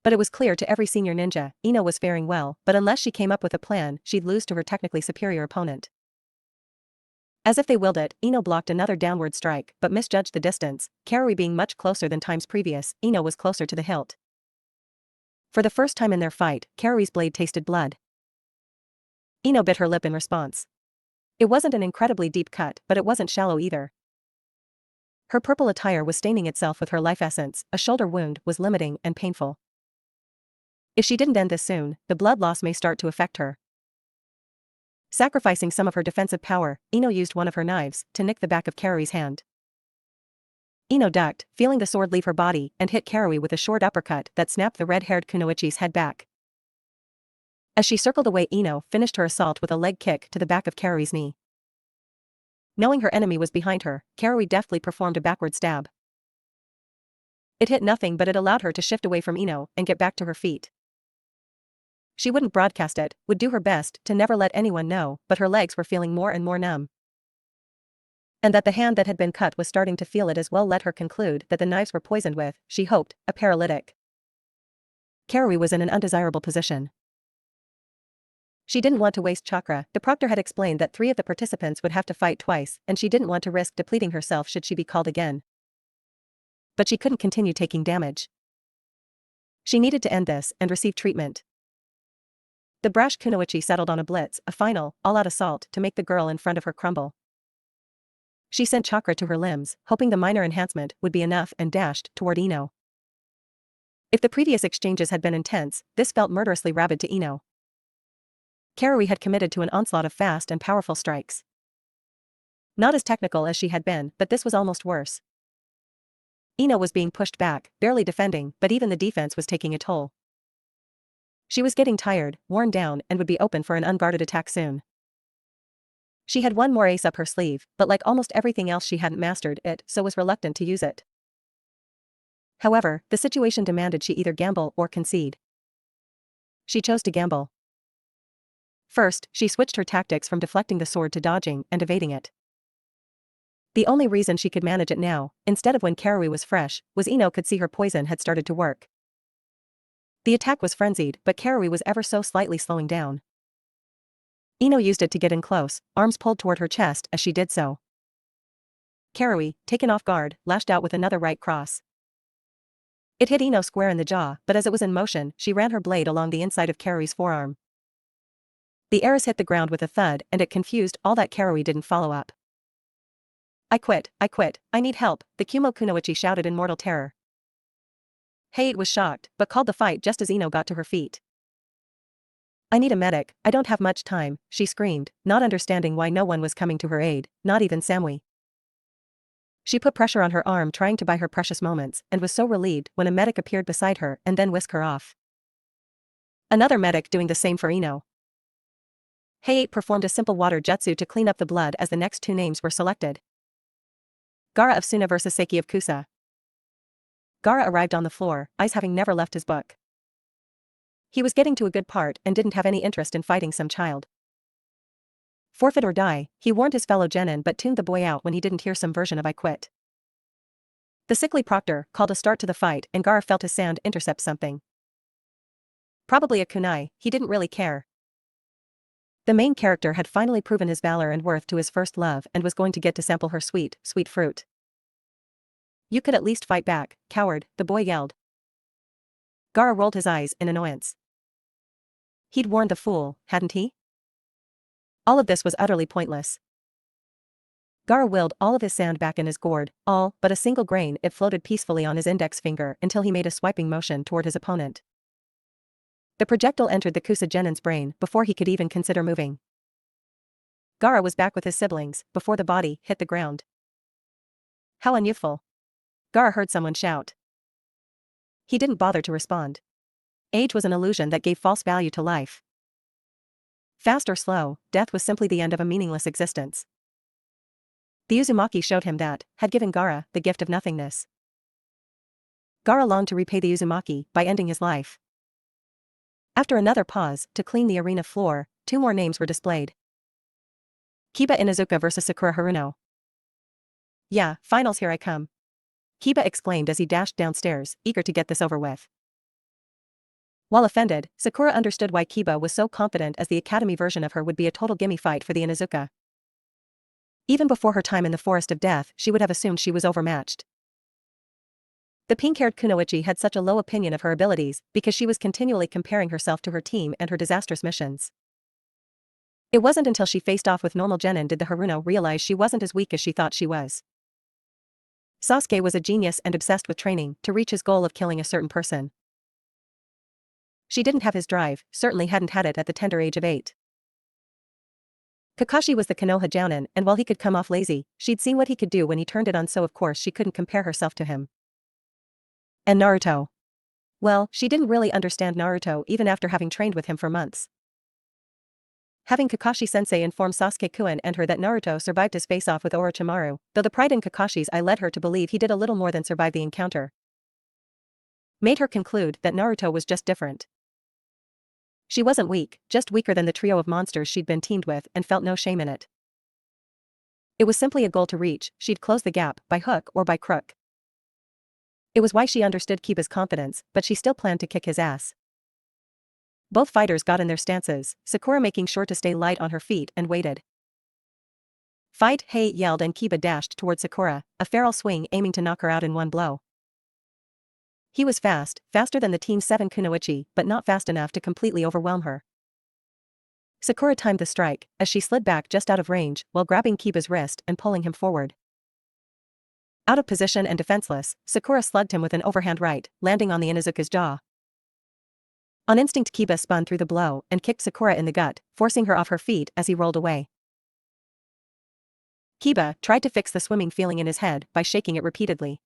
But it was clear to every senior ninja, Ino was faring well, but unless she came up with a plan, she'd lose to her technically superior opponent. As if they willed it, Ino blocked another downward strike, but misjudged the distance, Karui being much closer than times previous, Ino was closer to the hilt. For the first time in their fight, Karui's blade tasted blood. Ino bit her lip in response. It wasn't an incredibly deep cut, but it wasn't shallow either. Her purple attire was staining itself with her life essence, a shoulder wound was limiting and painful. If she didn't end this soon, the blood loss may start to affect her. Sacrificing some of her defensive power, Ino used one of her knives to nick the back of Karui's hand. Ino ducked, feeling the sword leave her body, and hit Karui with a short uppercut that snapped the red-haired kunoichi's head back. As she circled away, Ino finished her assault with a leg kick to the back of Karui's knee. Knowing her enemy was behind her, Karui deftly performed a backward stab. It hit nothing, but it allowed her to shift away from Ino and get back to her feet. She wouldn't broadcast it, would do her best to never let anyone know, but her legs were feeling more and more numb. And that the hand that had been cut was starting to feel it as well let her conclude that the knives were poisoned with, she hoped, a paralytic. Karui was in an undesirable position. She didn't want to waste chakra. The proctor had explained that 3 of the participants would have to fight twice, and she didn't want to risk depleting herself should she be called again. But she couldn't continue taking damage. She needed to end this and receive treatment. The brash kunoichi settled on a blitz, a final, all-out assault to make the girl in front of her crumble. She sent chakra to her limbs, hoping the minor enhancement would be enough, and dashed toward Ino. If the previous exchanges had been intense, this felt murderously rabid to Ino. Karui had committed to an onslaught of fast and powerful strikes. Not as technical as she had been, but this was almost worse. Ino was being pushed back, barely defending, but even the defense was taking a toll. She was getting tired, worn down, and would be open for an unguarded attack soon. She had one more ace up her sleeve, but like almost everything else she hadn't mastered it, so was reluctant to use it. However, the situation demanded she either gamble or concede. She chose to gamble. First, she switched her tactics from deflecting the sword to dodging and evading it. The only reason she could manage it now, instead of when Karui was fresh, was Ino could see her poison had started to work. The attack was frenzied, but Karui was ever so slightly slowing down. Ino used it to get in close, arms pulled toward her chest as she did so. Karui, taken off guard, lashed out with another right cross. It hit Ino square in the jaw, but as it was in motion, she ran her blade along the inside of Karui's forearm. The arrows hit the ground with a thud, and it confused all that Karui didn't follow up. I quit, I need help, the Kumo kunoichi shouted in mortal terror. Height was shocked, but called the fight just as Ino got to her feet. I need a medic, I don't have much time, she screamed, not understanding why no one was coming to her aid, not even Samui. She put pressure on her arm trying to buy her precious moments, and was so relieved when a medic appeared beside her and then whisked her off. Another medic doing the same for Ino. Height performed a simple water jutsu to clean up the blood as the next 2 names were selected. Gaara of Suna versus Seiki of Kusa. Gaara arrived on the floor, eyes having never left his book. He was getting to a good part and didn't have any interest in fighting some child. Forfeit or die, he warned his fellow genin but tuned the boy out when he didn't hear some version of I quit. The sickly proctor called a start to the fight and Gaara felt his sound intercept something. Probably a kunai, he didn't really care. The main character had finally proven his valor and worth to his first love and was going to get to sample her sweet, sweet fruit. You could at least fight back, coward, the boy yelled. Gaara rolled his eyes in annoyance. He'd warned the fool, hadn't he? All of this was utterly pointless. Gaara willed all of his sand back in his gourd, all but a single grain. It floated peacefully on his index finger until he made a swiping motion toward his opponent. The projectile entered the Kusa-genin's brain before he could even consider moving. Gaara was back with his siblings before the body hit the ground. How unyouthful. Gaara heard someone shout. He didn't bother to respond. Age was an illusion that gave false value to life. Fast or slow, death was simply the end of a meaningless existence. The Uzumaki showed him that, had given Gaara the gift of nothingness. Gaara longed to repay the Uzumaki by ending his life. After another pause, to clean the arena floor, 2 more names were displayed. Kiba Inuzuka vs Sakura Haruno. Yeah, finals, here I come. Kiba exclaimed as he dashed downstairs, eager to get this over with. While offended, Sakura understood why Kiba was so confident, as the academy version of her would be a total gimme fight for the Inuzuka. Even before her time in the Forest of Death, she would have assumed she was overmatched. The pink-haired kunoichi had such a low opinion of her abilities because she was continually comparing herself to her team and her disastrous missions. It wasn't until she faced off with normal genin did the Haruno realize she wasn't as weak as she thought she was. Sasuke was a genius and obsessed with training to reach his goal of killing a certain person. She didn't have his drive, certainly hadn't had it at the tender age of 8. Kakashi was the Konoha Jounin, and while he could come off lazy, she'd seen what he could do when he turned it on, so of course she couldn't compare herself to him. And Naruto. Well, she didn't really understand Naruto even after having trained with him for months. Having Kakashi-sensei inform Sasuke-kun and her that Naruto survived his face-off with Orochimaru, though the pride in Kakashi's eye led her to believe he did a little more than survive the encounter, made her conclude that Naruto was just different. She wasn't weak, just weaker than the trio of monsters she'd been teamed with, and felt no shame in it. It was simply a goal to reach. She'd close the gap, by hook or by crook. It was why she understood Kiba's confidence, but she still planned to kick his ass. Both fighters got in their stances, Sakura making sure to stay light on her feet and waited. Fight, hey, yelled, and Kiba dashed toward Sakura, a feral swing aiming to knock her out in one blow. He was fast, faster than the Team 7 kunoichi, but not fast enough to completely overwhelm her. Sakura timed the strike, as she slid back just out of range while grabbing Kiba's wrist and pulling him forward. Out of position and defenseless, Sakura slugged him with an overhand right, landing on the Inuzuka's jaw. On instinct, Kiba spun through the blow and kicked Sakura in the gut, forcing her off her feet as he rolled away. Kiba tried to fix the swimming feeling in his head by shaking it repeatedly.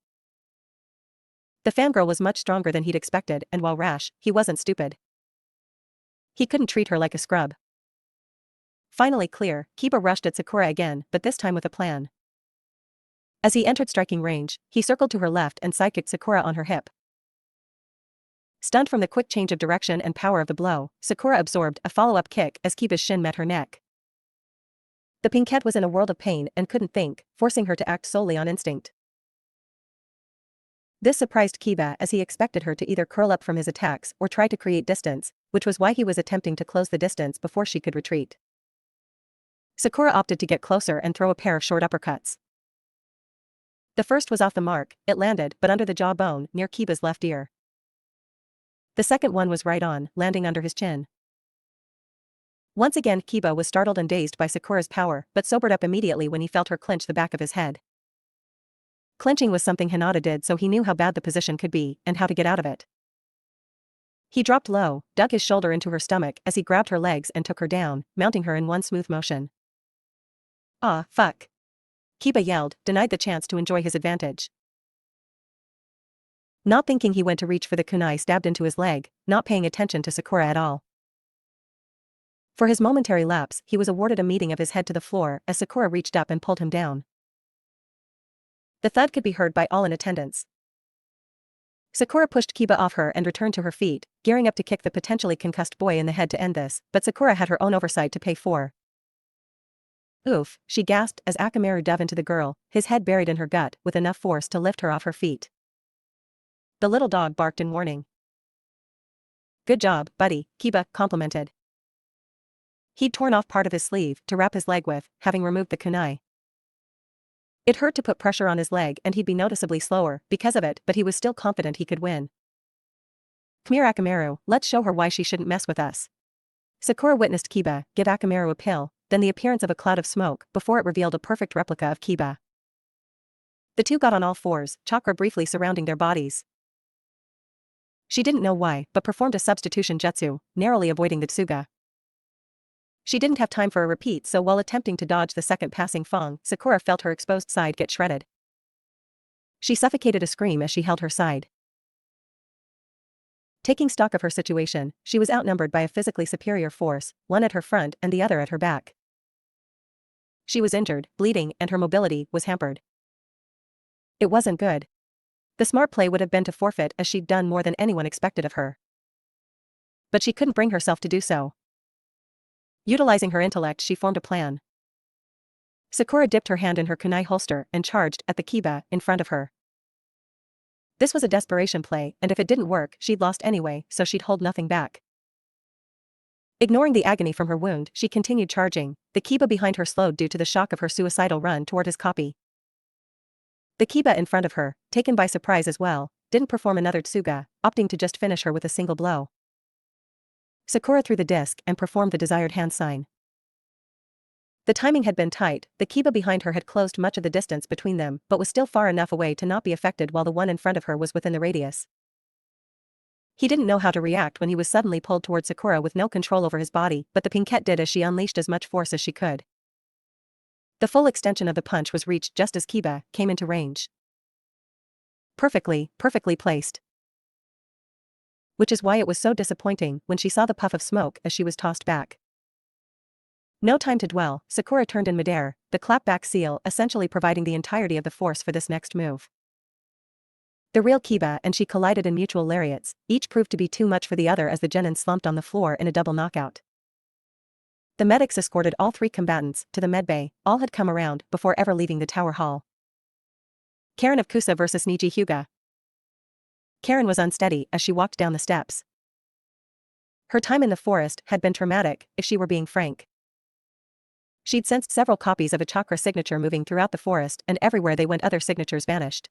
The fangirl was much stronger than he'd expected, and while rash, he wasn't stupid. He couldn't treat her like a scrub. Finally clear, Kiba rushed at Sakura again, but this time with a plan. As he entered striking range, he circled to her left and sidekicked Sakura on her hip. Stunned from the quick change of direction and power of the blow, Sakura absorbed a follow-up kick as Kiba's shin met her neck. The pinkette was in a world of pain and couldn't think, forcing her to act solely on instinct. This surprised Kiba, as he expected her to either curl up from his attacks or try to create distance, which was why he was attempting to close the distance before she could retreat. Sakura opted to get closer and throw a pair of short uppercuts. The first was off the mark, it landed but under the jawbone near Kiba's left ear. The second one was right on, landing under his chin. Once again Kiba was startled and dazed by Sakura's power, but sobered up immediately when he felt her clinch the back of his head. Clinching was something Hinata did, so he knew how bad the position could be, and how to get out of it. He dropped low, dug his shoulder into her stomach as he grabbed her legs and took her down, mounting her in one smooth motion. "Ah, fuck." Kiba yelled, denied the chance to enjoy his advantage. Not thinking, he went to reach for the kunai stabbed into his leg, not paying attention to Sakura at all. For his momentary lapse, he was awarded a meeting of his head to the floor as Sakura reached up and pulled him down. The thud could be heard by all in attendance. Sakura pushed Kiba off her and returned to her feet, gearing up to kick the potentially concussed boy in the head to end this, but Sakura had her own oversight to pay for. "Oof," she gasped as Akamaru dove into the girl, his head buried in her gut with enough force to lift her off her feet. The little dog barked in warning. "Good job, buddy," Kiba complimented. He'd torn off part of his sleeve to wrap his leg with, having removed the kunai. It hurt to put pressure on his leg and he'd be noticeably slower because of it, but he was still confident he could win. "Come here, Akamaru, let's show her why she shouldn't mess with us." Sakura witnessed Kiba give Akamaru a pill, then the appearance of a cloud of smoke before it revealed a perfect replica of Kiba. The two got on all fours, chakra briefly surrounding their bodies. She didn't know why, but performed a substitution jutsu, narrowly avoiding the tsuga. She didn't have time for a repeat, so while attempting to dodge the second passing Fong, Sakura felt her exposed side get shredded. She suffocated a scream as she held her side. Taking stock of her situation, she was outnumbered by a physically superior force, one at her front and the other at her back. She was injured, bleeding, and her mobility was hampered. It wasn't good. The smart play would have been to forfeit, as she'd done more than anyone expected of her. But she couldn't bring herself to do so. Utilizing her intellect, she formed a plan. Sakura dipped her hand in her kunai holster and charged at the Kiba in front of her. This was a desperation play, and if it didn't work, she'd lost anyway, so she'd hold nothing back. Ignoring the agony from her wound, she continued charging. The Kiba behind her slowed due to the shock of her suicidal run toward his copy. The Kiba in front of her, taken by surprise as well, didn't perform another tsuga, opting to just finish her with a single blow. Sakura threw the disc and performed the desired hand sign. The timing had been tight, the Kiba behind her had closed much of the distance between them but was still far enough away to not be affected while the one in front of her was within the radius. He didn't know how to react when he was suddenly pulled toward Sakura with no control over his body, but the Pinkette did as she unleashed as much force as she could. The full extension of the punch was reached just as Kiba came into range. Perfectly placed. Which is why it was so disappointing when she saw the puff of smoke as she was tossed back. No time to dwell, Sakura turned in midair, the clapback seal essentially providing the entirety of the force for this next move. The real Kiba and she collided in mutual lariats, each proved to be too much for the other as the genin slumped on the floor in a double knockout. The medics escorted all three combatants to the medbay, all had come around before ever leaving the tower hall. Karen of Kusa versus Niji Hyuga. Karen was unsteady as she walked down the steps. Her time in the forest had been traumatic, if she were being frank. She'd sensed several copies of a chakra signature moving throughout the forest, and everywhere they went other signatures vanished.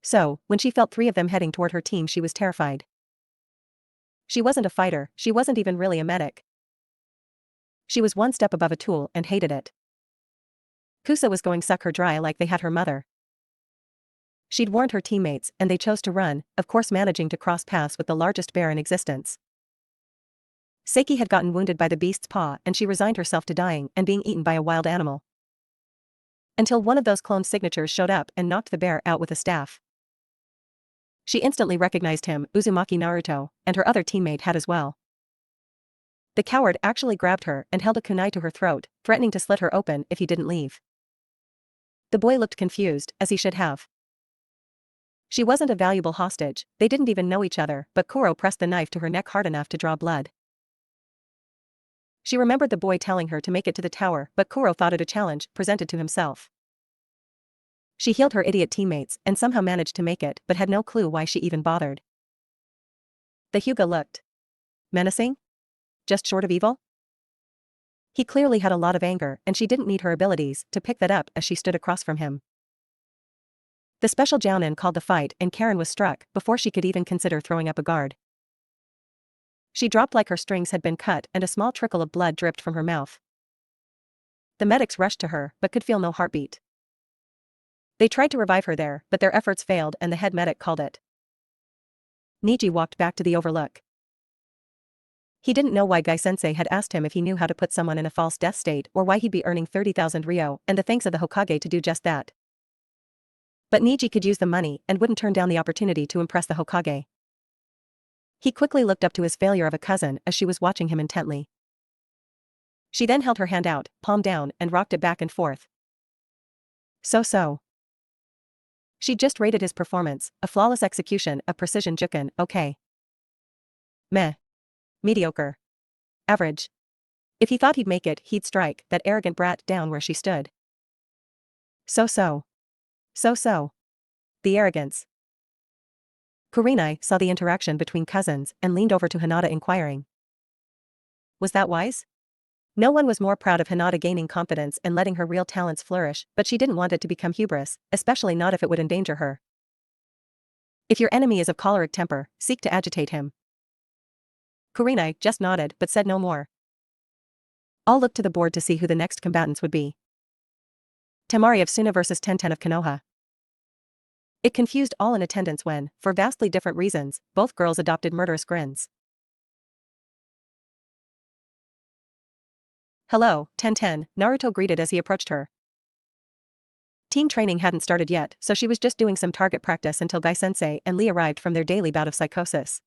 So, when she felt three of them heading toward her team, she was terrified. She wasn't a fighter, she wasn't even really a medic. She was one step above a tool and hated it. Kusa was going suck her dry like they had her mother. She'd warned her teammates, and they chose to run, of course managing to cross paths with the largest bear in existence. Seiki had gotten wounded by the beast's paw and she resigned herself to dying and being eaten by a wild animal. Until one of those cloned signatures showed up and knocked the bear out with a staff. She instantly recognized him, Uzumaki Naruto, and her other teammate had as well. The coward actually grabbed her and held a kunai to her throat, threatening to slit her open if he didn't leave. The boy looked confused, as he should have. She wasn't a valuable hostage, they didn't even know each other, but Kuro pressed the knife to her neck hard enough to draw blood. She remembered the boy telling her to make it to the tower, but Kuro thought it a challenge presented to himself. She healed her idiot teammates and somehow managed to make it, but had no clue why she even bothered. The Hyuga looked menacing? Just short of evil? He clearly had a lot of anger, and she didn't need her abilities to pick that up as she stood across from him. The special Jounin called the fight and Karen was struck before she could even consider throwing up a guard. She dropped like her strings had been cut and a small trickle of blood dripped from her mouth. The medics rushed to her but could feel no heartbeat. They tried to revive her there, but their efforts failed and the head medic called it. Niji walked back to the overlook. He didn't know why Gai-sensei had asked him if he knew how to put someone in a false death state or why he'd be earning 30,000 ryo and the thanks of the Hokage to do just that. But Niji could use the money and wouldn't turn down the opportunity to impress the Hokage. He quickly looked up to his failure of a cousin as she was watching him intently. She then held her hand out, palm down, and rocked it back and forth. So. She'd just rated his performance, a flawless execution of precision juken, okay. Meh. Mediocre. Average. If he thought he'd make it, he'd strike that arrogant brat down where she stood. So. The arrogance. Kurenai saw the interaction between cousins and leaned over to Hinata inquiring. Was that wise? No one was more proud of Hinata gaining confidence and letting her real talents flourish, but she didn't want it to become hubris, especially not if it would endanger her. If your enemy is of choleric temper, seek to agitate him. Kurenai just nodded but said no more. All looked to the board to see who the next combatants would be. Temari of Suna versus Tenten of Konoha. It confused all in attendance when, for vastly different reasons, both girls adopted murderous grins. Hello, Tenten, Naruto greeted as he approached her. Team training hadn't started yet, so she was just doing some target practice until Gai-sensei and Lee arrived from their daily bout of psychosis.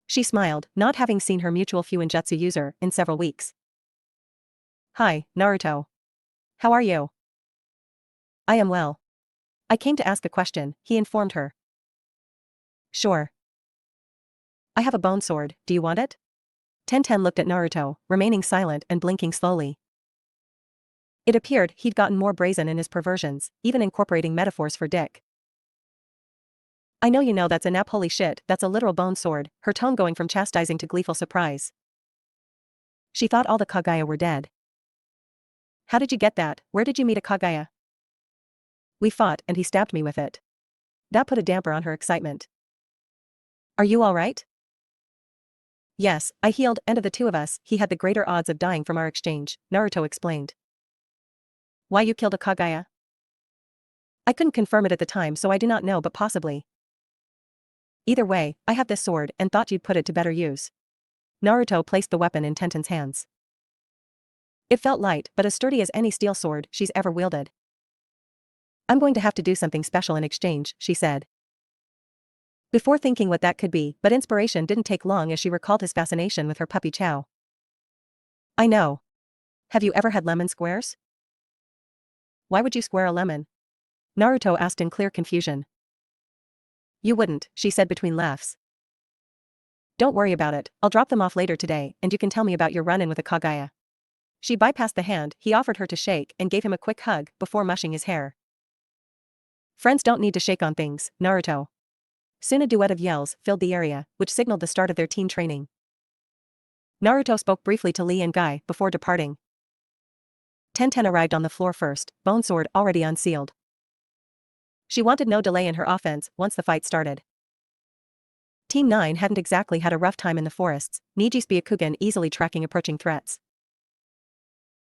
She smiled, not having seen her mutual fuinjutsu user in several weeks. Hi, Naruto. How are you? I am well. I came to ask a question, he informed her. Sure. I have a bone sword, do you want it? Tenten looked at Naruto, remaining silent and blinking slowly. It appeared he'd gotten more brazen in his perversions, even incorporating metaphors for dick. I know you know that's a nap, holy shit, that's a literal bone sword, her tone going from chastising to gleeful surprise. She thought all the Kagaya were dead. How did you get that? Where did you meet a Kagaya? We fought and he stabbed me with it. That put a damper on her excitement. Are you alright? Yes, I healed, and of the two of us, he had the greater odds of dying from our exchange, Naruto explained. Why you killed a Kagaya? I couldn't confirm it at the time, so I do not know, but possibly. Either way, I have this sword and thought you'd put it to better use. Naruto placed the weapon in Tenten's hands. It felt light, but as sturdy as any steel sword she's ever wielded. I'm going to have to do something special in exchange, she said. Before thinking what that could be, but inspiration didn't take long as she recalled his fascination with her puppy Chow. I know. Have you ever had lemon squares? Why would you square a lemon? Naruto asked in clear confusion. You wouldn't, she said between laughs. Don't worry about it, I'll drop them off later today, and you can tell me about your run-in with a Kagaya. She bypassed the hand he offered her to shake and gave him a quick hug before mushing his hair. Friends don't need to shake on things, Naruto. Soon a duet of yells filled the area, which signaled the start of their team training. Naruto spoke briefly to Lee and Guy before departing. Tenten arrived on the floor first, bone sword already unsealed. She wanted no delay in her offense once the fight started. Team 9 hadn't exactly had a rough time in the forests, Niji's Byakugan easily tracking approaching threats.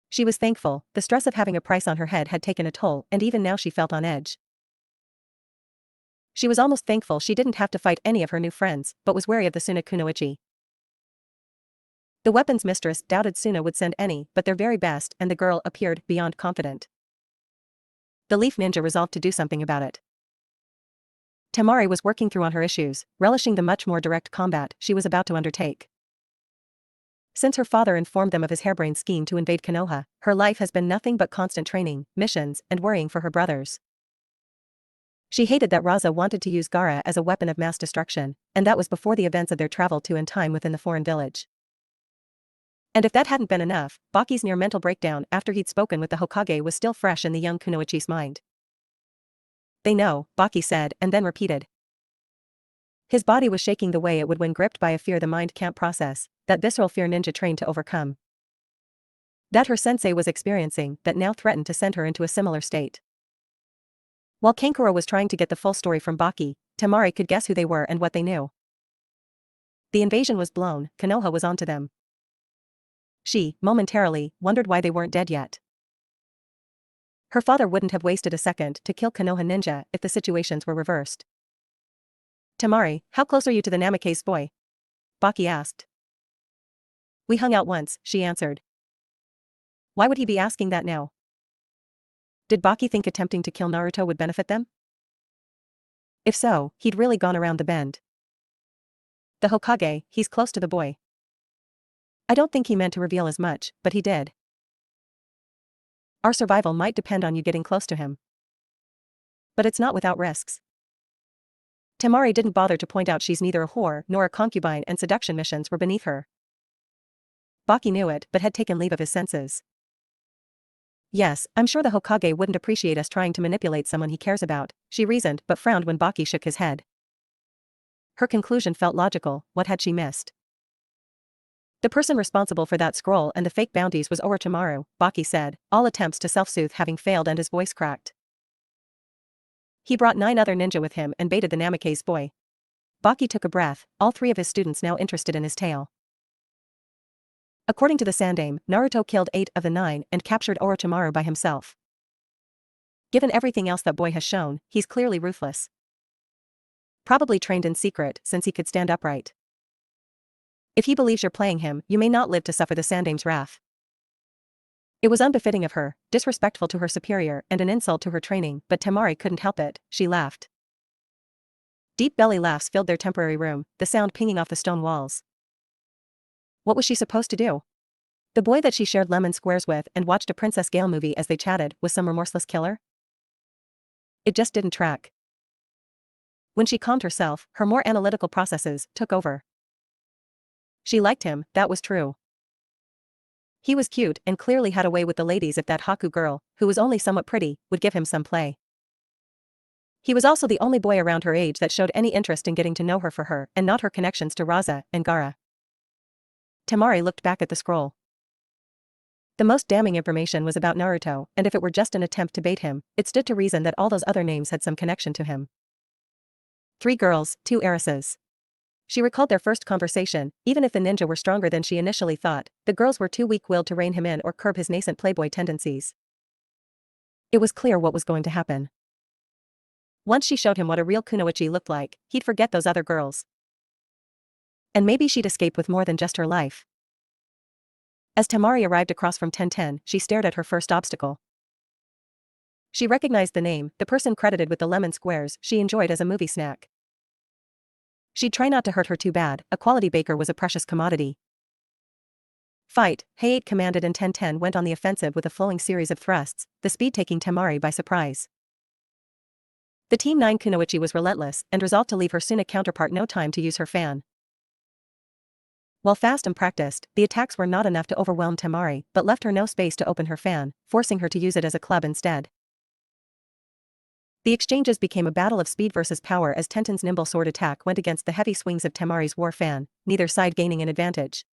She was thankful, the stress of having a price on her head had taken a toll, and even now she felt on edge. She was almost thankful she didn't have to fight any of her new friends, but was wary of the Suna Kunoichi. The weapons mistress doubted Suna would send any but their very best, and the girl appeared beyond confident. The Leaf Ninja resolved to do something about it. Temari was working through on her issues, relishing the much more direct combat she was about to undertake. Since her father informed them of his harebrained scheme to invade Konoha, her life has been nothing but constant training, missions, and worrying for her brothers. She hated that Raza wanted to use Gaara as a weapon of mass destruction, and that was before the events of their travel to and time within the foreign village. And if that hadn't been enough, Baki's near mental breakdown after he'd spoken with the Hokage was still fresh in the young Kunoichi's mind. They know, Baki said, and then repeated. His body was shaking the way it would when gripped by a fear the mind can't process, that visceral fear ninja trained to overcome. That her sensei was experiencing, that now threatened to send her into a similar state. While Kankuro was trying to get the full story from Baki, Temari could guess who they were and what they knew. The invasion was blown, Konoha was onto them. She, momentarily, wondered why they weren't dead yet. Her father wouldn't have wasted a second to kill Konoha ninja if the situations were reversed. Temari, how close are you to the Namikaze boy? Baki asked. We hung out once, she answered. Why would he be asking that now? Did Baki think attempting to kill Naruto would benefit them? If so, he'd really gone around the bend. The Hokage, he's close to the boy. I don't think he meant to reveal as much, but he did. Our survival might depend on you getting close to him. But it's not without risks. Temari didn't bother to point out she's neither a whore nor a concubine and seduction missions were beneath her. Baki knew it but had taken leave of his senses. Yes, I'm sure the Hokage wouldn't appreciate us trying to manipulate someone he cares about, she reasoned but frowned when Baki shook his head. Her conclusion felt logical, what had she missed? The person responsible for that scroll and the fake bounties was Orochimaru, Baki said, all attempts to self-soothe having failed and his voice cracked. He brought 9 other ninja with him and baited the Namikaze boy. Baki took a breath, all 3 of his students now interested in his tale. According to the Sandame, Naruto killed 8 of the 9 and captured Orochimaru by himself. Given everything else that boy has shown, he's clearly ruthless. Probably trained in secret since he could stand upright. If he believes you're playing him, you may not live to suffer the Sandame's wrath. It was unbefitting of her, disrespectful to her superior and an insult to her training, but Temari couldn't help it, she laughed. Deep belly laughs filled their temporary room, the sound pinging off the stone walls. What was she supposed to do? The boy that she shared lemon squares with and watched a Princess Gale movie as they chatted was some remorseless killer? It just didn't track. When she calmed herself, her more analytical processes took over. She liked him, that was true. He was cute and clearly had a way with the ladies if that Haku girl, who was only somewhat pretty, would give him some play. He was also the only boy around her age that showed any interest in getting to know her for her and not her connections to Raza and Gaara. Temari looked back at the scroll. The most damning information was about Naruto, and if it were just an attempt to bait him, it stood to reason that all those other names had some connection to him. 3 girls, 2 heiresses. She recalled their first conversation. Even if the ninja were stronger than she initially thought, the girls were too weak-willed to rein him in or curb his nascent playboy tendencies. It was clear what was going to happen. Once she showed him what a real kunoichi looked like, he'd forget those other girls. And maybe she'd escape with more than just her life. As Temari arrived across from Tenten, she stared at her first obstacle. She recognized the name, the person credited with the lemon squares she enjoyed as a movie snack. She'd try not to hurt her too bad, a quality baker was a precious commodity. Fight, Hayate commanded and Tenten went on the offensive with a flowing series of thrusts, the speed taking Temari by surprise. The Team 9 kunoichi was relentless and resolved to leave her Suna counterpart no time to use her fan. While fast and practiced, the attacks were not enough to overwhelm Temari but left her no space to open her fan, forcing her to use it as a club instead. The exchanges became a battle of speed versus power as Tenten's nimble sword attack went against the heavy swings of Temari's war fan, neither side gaining an advantage.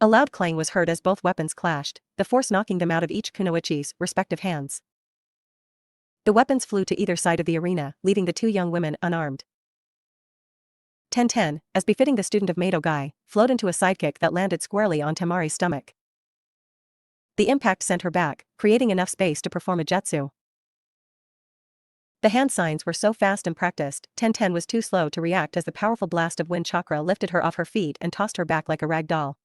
A loud clang was heard as both weapons clashed, the force knocking them out of each kunoichi's respective hands. The weapons flew to either side of the arena, leaving the 2 young women unarmed. Tenten, as befitting the student of Mado Gai, flowed into a sidekick that landed squarely on Temari's stomach. The impact sent her back, creating enough space to perform a jutsu. The hand signs were so fast and practiced, Tenten was too slow to react as the powerful blast of wind chakra lifted her off her feet and tossed her back like a rag doll.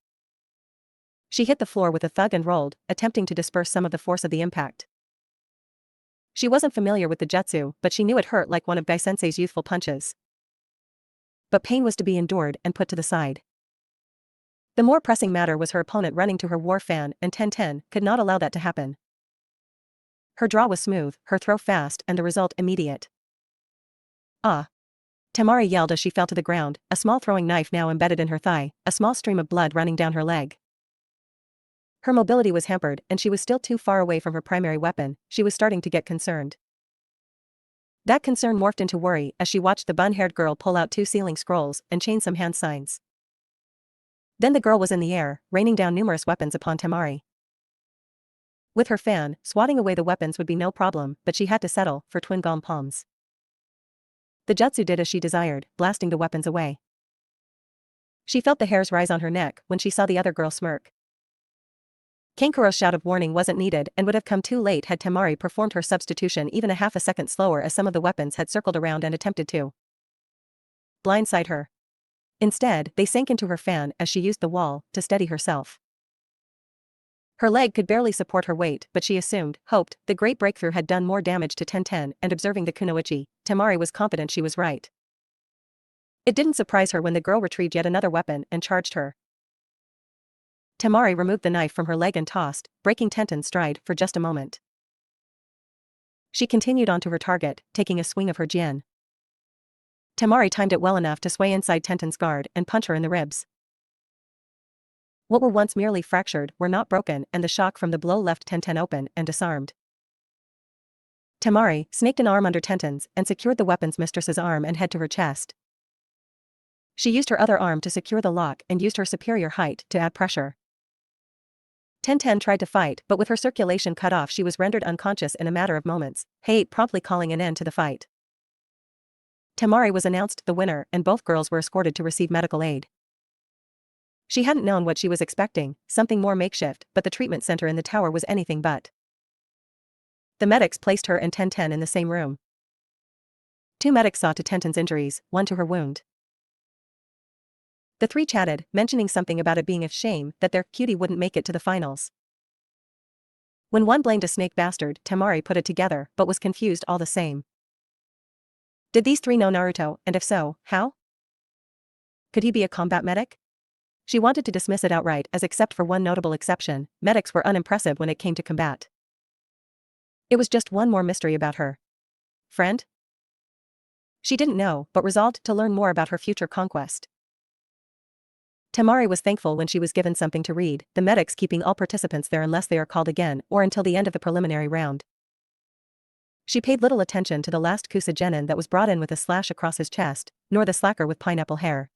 She hit the floor with a thud and rolled, attempting to disperse some of the force of the impact. She wasn't familiar with the jutsu, but she knew it hurt like one of Gai-sensei's youthful punches. But pain was to be endured and put to the side. The more pressing matter was her opponent running to her war fan, and Tenten could not allow that to happen. Her draw was smooth, her throw fast, and the result immediate. Ah! Temari yelled as she fell to the ground, a small throwing knife now embedded in her thigh, a small stream of blood running down her leg. Her mobility was hampered, and she was still too far away from her primary weapon. She was starting to get concerned. That concern morphed into worry as she watched the bun-haired girl pull out 2 sealing scrolls and chain some hand signs. Then the girl was in the air, raining down numerous weapons upon Temari. With her fan, swatting away the weapons would be no problem, but she had to settle for twin golem palms. The jutsu did as she desired, blasting the weapons away. She felt the hairs rise on her neck when she saw the other girl smirk. Kankuro's shout of warning wasn't needed and would have come too late had Temari performed her substitution even a half a second slower as some of the weapons had circled around and attempted to blindside her. Instead, they sank into her fan as she used the wall to steady herself. Her leg could barely support her weight, but she assumed, hoped, the great breakthrough had done more damage to Tenten, and observing the kunoichi, Temari was confident she was right. It didn't surprise her when the girl retrieved yet another weapon and charged her. Temari removed the knife from her leg and tossed, breaking Tenten's stride for just a moment. She continued on to her target, taking a swing of her jian. Temari timed it well enough to sway inside Tenten's guard and punch her in the ribs. What were once merely fractured were not broken, and the shock from the blow left Tenten open and disarmed. Temari snaked an arm under Tenten's and secured the weapons mistress's arm and head to her chest. She used her other arm to secure the lock and used her superior height to add pressure. Tenten tried to fight, but with her circulation cut off she was rendered unconscious in a matter of moments, Hate promptly calling an end to the fight. Temari was announced the winner and both girls were escorted to receive medical aid. She hadn't known what she was expecting, something more makeshift, but the treatment center in the tower was anything but. The medics placed her and Tenten in the same room. Two medics saw to Tenten's injuries, one to her wound. The three chatted, mentioning something about it being a shame that their cutie wouldn't make it to the finals. When one blamed a snake bastard, Temari put it together but was confused all the same. Did these three know Naruto, and if so, how? Could he be a combat medic? She wanted to dismiss it outright as except for one notable exception, medics were unimpressive when it came to combat. It was just one more mystery about her. Friend? She didn't know, but resolved to learn more about her future conquest. Temari was thankful when she was given something to read, the medics keeping all participants there unless they are called again or until the end of the preliminary round. She paid little attention to the last Kusa-genin that was brought in with a slash across his chest, nor the slacker with pineapple hair.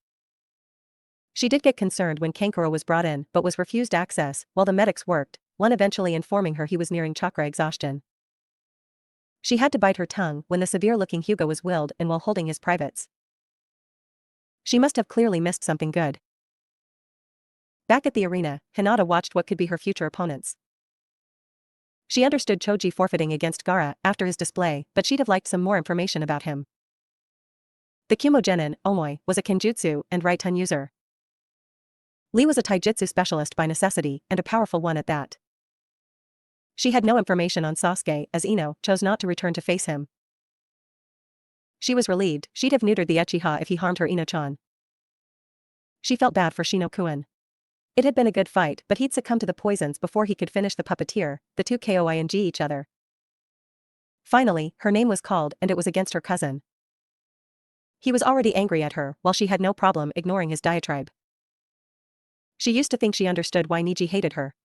She did get concerned when Kankuro was brought in but was refused access while the medics worked, one eventually informing her he was nearing chakra exhaustion. She had to bite her tongue when the severe-looking Hyuga was willed in while holding his privates. She must have clearly missed something good. Back at the arena, Hinata watched what could be her future opponents. She understood Choji forfeiting against Gaara after his display, but she'd have liked some more information about him. The Kumo-genin, Omoi, was a Kenjutsu and Right-ton user. Lee was a Taijutsu specialist by necessity, and a powerful one at that. She had no information on Sasuke as Ino chose not to return to face him. She was relieved, she'd have neutered the Uchiha if he harmed her Ino-chan. She felt bad for Shino-kun. It had been a good fight but he'd succumbed to the poisons before he could finish the puppeteer, the two koing each other. Finally, her name was called and it was against her cousin. He was already angry at her while she had no problem ignoring his diatribe. She used to think she understood why Niji hated her.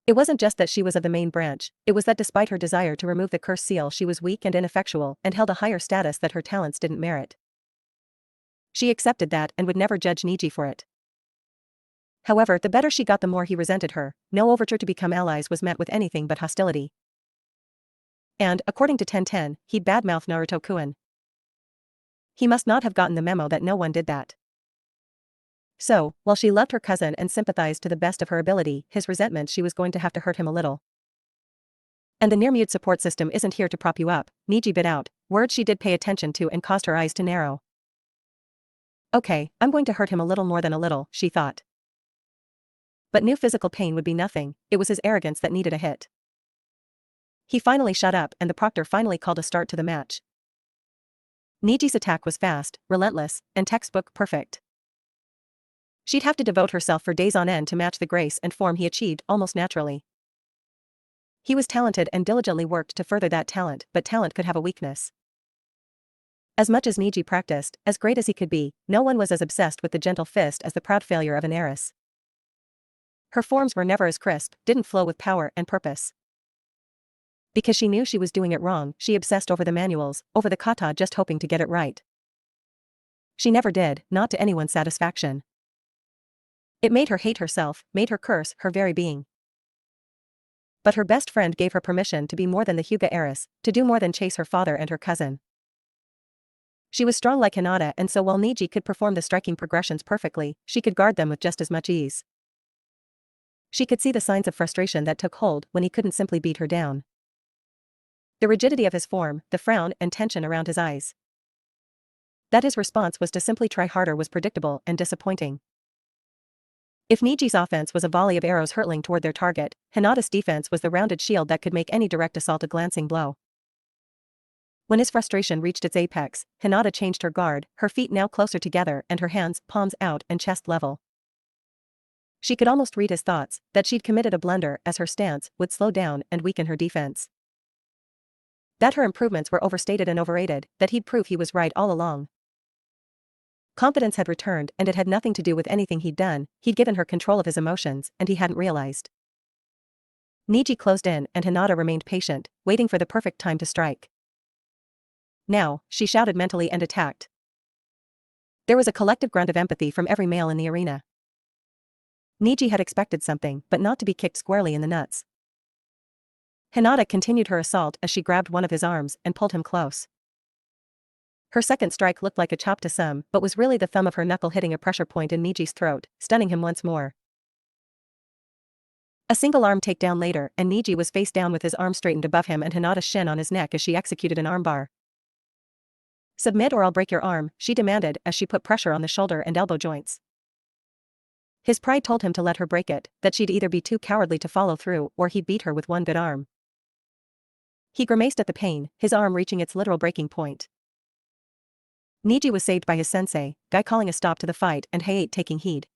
It wasn't just that she was of the main branch, it was that despite her desire to remove the curse seal she was weak and ineffectual and held a higher status that her talents didn't merit. She accepted that and would never judge Niji for it. However, the better she got the more he resented her, no overture to become allies was met with anything but hostility. And, according to Tenten, he'd badmouth Naruto-kun. He must not have gotten the memo that no one did that. So, while she loved her cousin and sympathized to the best of her ability, his resentment she was going to have to hurt him a little. And the Near-Mute support system isn't here to prop you up, Niji bit out, words she did pay attention to and caused her eyes to narrow. Okay, I'm going to hurt him a little more than a little, she thought. But new physical pain would be nothing, it was his arrogance that needed a hit. He finally shut up and the proctor finally called a start to the match. Niji's attack was fast, relentless, and textbook perfect. She'd have to devote herself for days on end to match the grace and form he achieved almost naturally. He was talented and diligently worked to further that talent, but talent could have a weakness. As much as Niji practiced, as great as he could be, no one was as obsessed with the gentle fist as the proud failure of an heiress. Her forms were never as crisp, didn't flow with power and purpose. Because she knew she was doing it wrong, she obsessed over the manuals, over the kata just hoping to get it right. She never did, not to anyone's satisfaction. It made her hate herself, made her curse her very being. But her best friend gave her permission to be more than the Hyuga heiress, to do more than chase her father and her cousin. She was strong like Hinata and so while Niji could perform the striking progressions perfectly, she could guard them with just as much ease. She could see the signs of frustration that took hold when he couldn't simply beat her down. The rigidity of his form, the frown and tension around his eyes. That his response was to simply try harder was predictable and disappointing. If Niji's offense was a volley of arrows hurtling toward their target, Hinata's defense was the rounded shield that could make any direct assault a glancing blow. When his frustration reached its apex, Hinata changed her guard, her feet now closer together and her hands, palms out and chest level. She could almost read his thoughts, that she'd committed a blunder as her stance would slow down and weaken her defense. That her improvements were overstated and overrated, that he'd prove he was right all along. Confidence had returned and it had nothing to do with anything he'd done, he'd given her control of his emotions and he hadn't realized. Niji closed in and Hinata remained patient, waiting for the perfect time to strike. Now, she shouted mentally and attacked. There was a collective grunt of empathy from every male in the arena. Niji had expected something, but not to be kicked squarely in the nuts. Hinata continued her assault as she grabbed one of his arms and pulled him close. Her second strike looked like a chop to some, but was really the thumb of her knuckle hitting a pressure point in Niji's throat, stunning him once more. A single arm takedown later, and Niji was face down with his arm straightened above him and Hinata's shin on his neck as she executed an armbar. "Submit or I'll break your arm," she demanded as she put pressure on the shoulder and elbow joints. His pride told him to let her break it, that she'd either be too cowardly to follow through or he'd beat her with one good arm. He grimaced at the pain, his arm reaching its literal breaking point. Niji was saved by his sensei, Guy calling a stop to the fight and Hayate taking heed.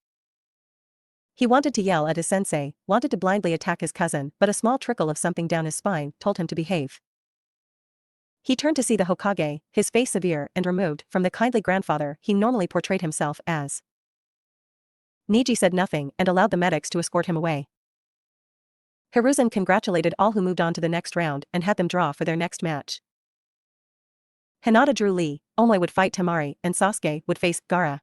He wanted to yell at his sensei, wanted to blindly attack his cousin, but a small trickle of something down his spine told him to behave. He turned to see the Hokage, his face severe and removed from the kindly grandfather he normally portrayed himself as. Niji said nothing and allowed the medics to escort him away. Hiruzen congratulated all who moved on to the next round and had them draw for their next match. Hinata drew Lee, Omoi would fight Temari, and Sasuke would face Gaara.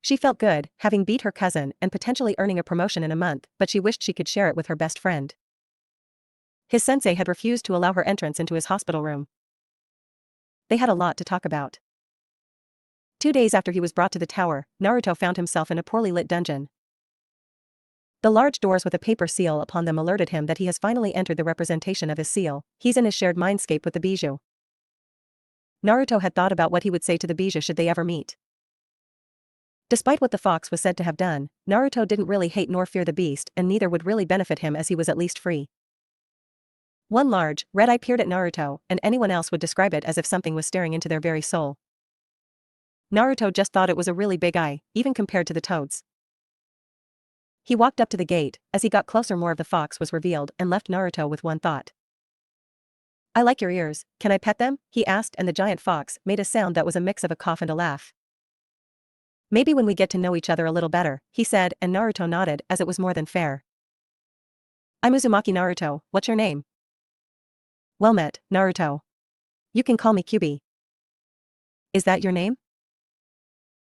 She felt good, having beat her cousin and potentially earning a promotion in a month, but she wished she could share it with her best friend. His sensei had refused to allow her entrance into his hospital room. They had a lot to talk about. 2 days after he was brought to the tower, Naruto found himself in a poorly lit dungeon. The large doors with a paper seal upon them alerted him that he has finally entered the representation of his seal. He's in his shared mindscape with the Bijou. Naruto had thought about what he would say to the Bijou should they ever meet. Despite what the fox was said to have done, Naruto didn't really hate nor fear the beast and neither would really benefit him as he was at least free. One large, red eye peered at Naruto, and anyone else would describe it as if something was staring into their very soul. Naruto just thought it was a really big eye, even compared to the toad's. He walked up to the gate. As he got closer more of the fox was revealed and left Naruto with one thought. "I like your ears, can I pet them?" he asked and the giant fox made a sound that was a mix of a cough and a laugh. "Maybe when we get to know each other a little better," he said and Naruto nodded as it was more than fair. "I'm Uzumaki Naruto, what's your name?" "Well met, Naruto. You can call me Kyubi." "Is that your name?"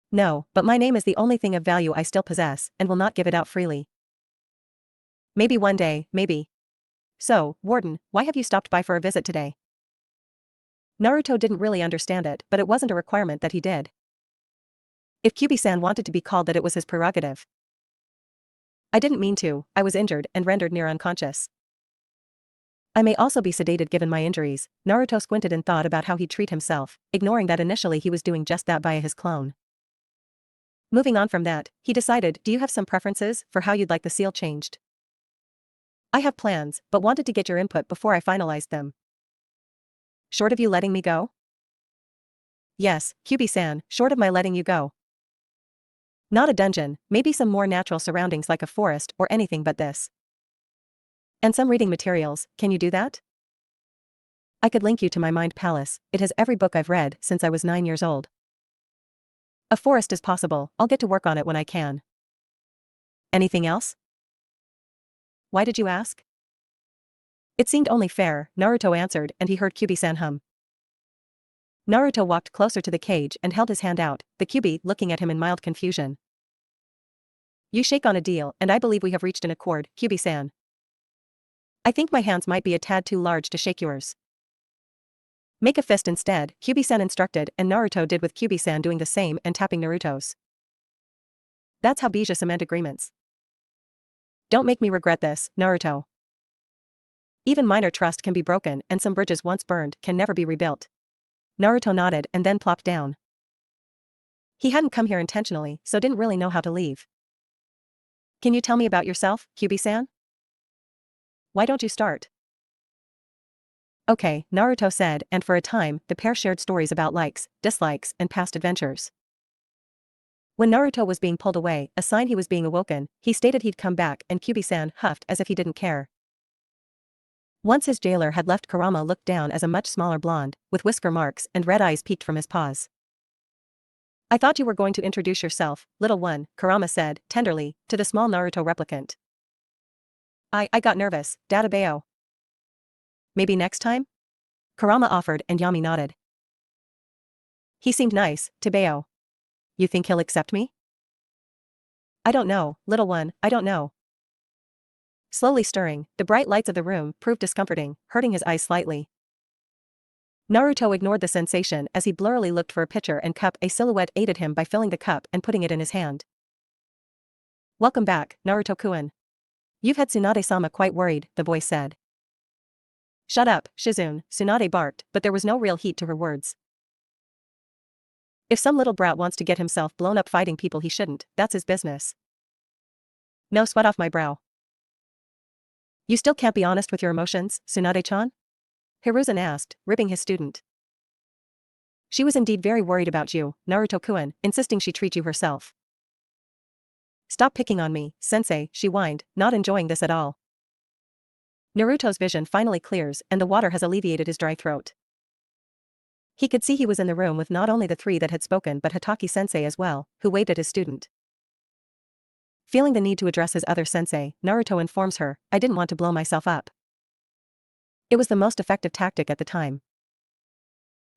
"No, but my name is the only thing of value I still possess and will not give it out freely." "Maybe one day, maybe. So, Warden, why have you stopped by for a visit today?" Naruto didn't really understand it, but it wasn't a requirement that he did. If Kyubi-san wanted to be called that, it was his prerogative. "I didn't mean to, I was injured and rendered near unconscious. I may also be sedated given my injuries." Naruto squinted and thought about how he'd treat himself, ignoring that initially he was doing just that via his clone. Moving on from that, he decided, "Do you have some preferences for how you'd like the seal changed?" "I have plans, but wanted to get your input before I finalized them." "Short of you letting me go?" "Yes, Kyubi-san, short of my letting you go. Not a dungeon, maybe some more natural surroundings like a forest or anything but this. And some reading materials, can you do that?" "I could link you to my mind palace, it has every book I've read since I was 9 years old." "A forest is possible, I'll get to work on it when I can." "Anything else?" "Why did you ask?" "It seemed only fair," Naruto answered and he heard Kyubi-san hum. Naruto walked closer to the cage and held his hand out, the Kyubi looking at him in mild confusion. "You shake on a deal and I believe we have reached an accord, Kyubi-san." "I think my hands might be a tad too large to shake yours." "Make a fist instead," Kyubi-san instructed and Naruto did with Kyubi-san doing the same and tapping Naruto's. That's how Bijou cement agreements. "Don't make me regret this, Naruto. Even minor trust can be broken and some bridges once burned can never be rebuilt." Naruto nodded and then plopped down. He hadn't come here intentionally, so didn't really know how to leave. "Can you tell me about yourself, Kyubi-san?" "Why don't you start?" "Okay," Naruto said, and for a time, the pair shared stories about likes, dislikes, and past adventures. When Naruto was being pulled away, a sign he was being awoken, he stated he'd come back and Kyubi-san huffed as if he didn't care. Once his jailer had left, Kurama looked down as a much smaller blonde, with whisker marks and red eyes peeked from his paws. "I thought you were going to introduce yourself, little one," Kurama said, tenderly, to the small Naruto replicant. I got nervous, Databeo." "Maybe next time?" Kurama offered and Yami nodded. "He seemed nice, Tabeo." You think he'll accept me? I don't know, little one, I don't know. Slowly stirring, the bright lights of the room proved discomforting, hurting his eyes slightly. Naruto ignored the sensation as he blurrily looked for a pitcher and cup. A silhouette aided him by filling the cup and putting it in his hand. Welcome back, Naruto-kun. You've had Tsunade-sama quite worried, the voice said. Shut up, Shizune, Tsunade barked, but there was no real heat to her words. If some little brat wants to get himself blown up fighting people he shouldn't, that's his business. No sweat off my brow. You still can't be honest with your emotions, Tsunade-chan? Hiruzen asked, ribbing his student. She was indeed very worried about you, Naruto-kun, insisting she treat you herself. Stop picking on me, sensei, she whined, not enjoying this at all. Naruto's vision finally clears and the water has alleviated his dry throat. He could see he was in the room with not only the three that had spoken but Hataki-sensei as well, who waved at his student. Feeling the need to address his other sensei, Naruto informs her, I didn't want to blow myself up. It was the most effective tactic at the time.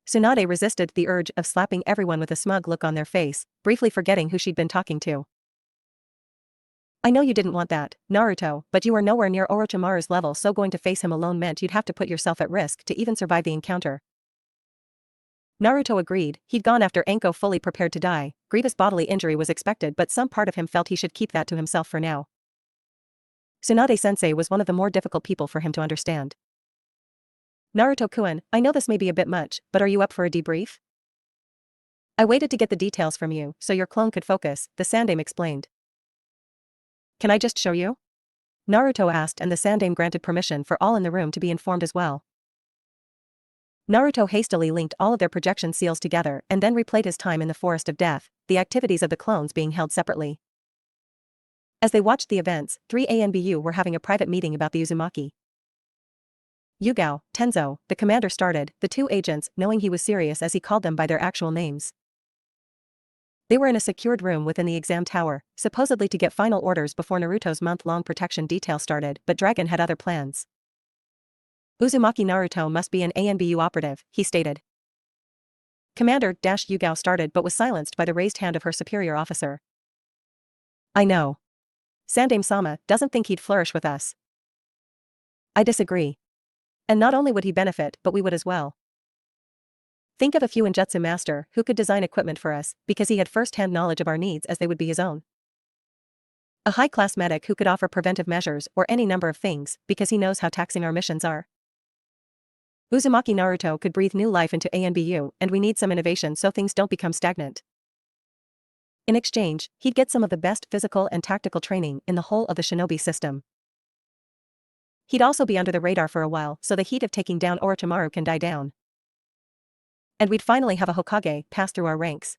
Tsunade resisted the urge of slapping everyone with a smug look on their face, briefly forgetting who she'd been talking to. I know you didn't want that, Naruto, but you are nowhere near Orochimaru's level, so going to face him alone meant you'd have to put yourself at risk to even survive the encounter. Naruto agreed. He'd gone after Anko fully prepared to die. Grievous bodily injury was expected, but some part of him felt he should keep that to himself for now. Tsunade-sensei was one of the more difficult people for him to understand. Naruto-kun, I know this may be a bit much, but are you up for a debrief? I waited to get the details from you, so your clone could focus, the Sandaime explained. Can I just show you? Naruto asked, and the Sandaime granted permission for all in the room to be informed as well. Naruto hastily linked all of their projection seals together and then replayed his time in the Forest of Death, the activities of the clones being held separately. As they watched the events, 3 ANBU were having a private meeting about the Uzumaki. Yugao, Tenzo, the commander started, the two agents knowing he was serious as he called them by their actual names. They were in a secured room within the exam tower, supposedly to get final orders before Naruto's month-long protection detail started, but Dragon had other plans. Uzumaki Naruto must be an ANBU operative, he stated. Commander Yugao started but was silenced by the raised hand of her superior officer. I know. Sandaime-sama doesn't think he'd flourish with us. I disagree. And not only would he benefit, but we would as well. Think of a fuinjutsu master who could design equipment for us, because he had first-hand knowledge of our needs as they would be his own. A high-class medic who could offer preventive measures or any number of things, because he knows how taxing our missions are. Uzumaki Naruto could breathe new life into ANBU, and we need some innovation so things don't become stagnant. In exchange, he'd get some of the best physical and tactical training in the whole of the shinobi system. He'd also be under the radar for a while so the heat of taking down Orochimaru can die down. And we'd finally have a Hokage pass through our ranks.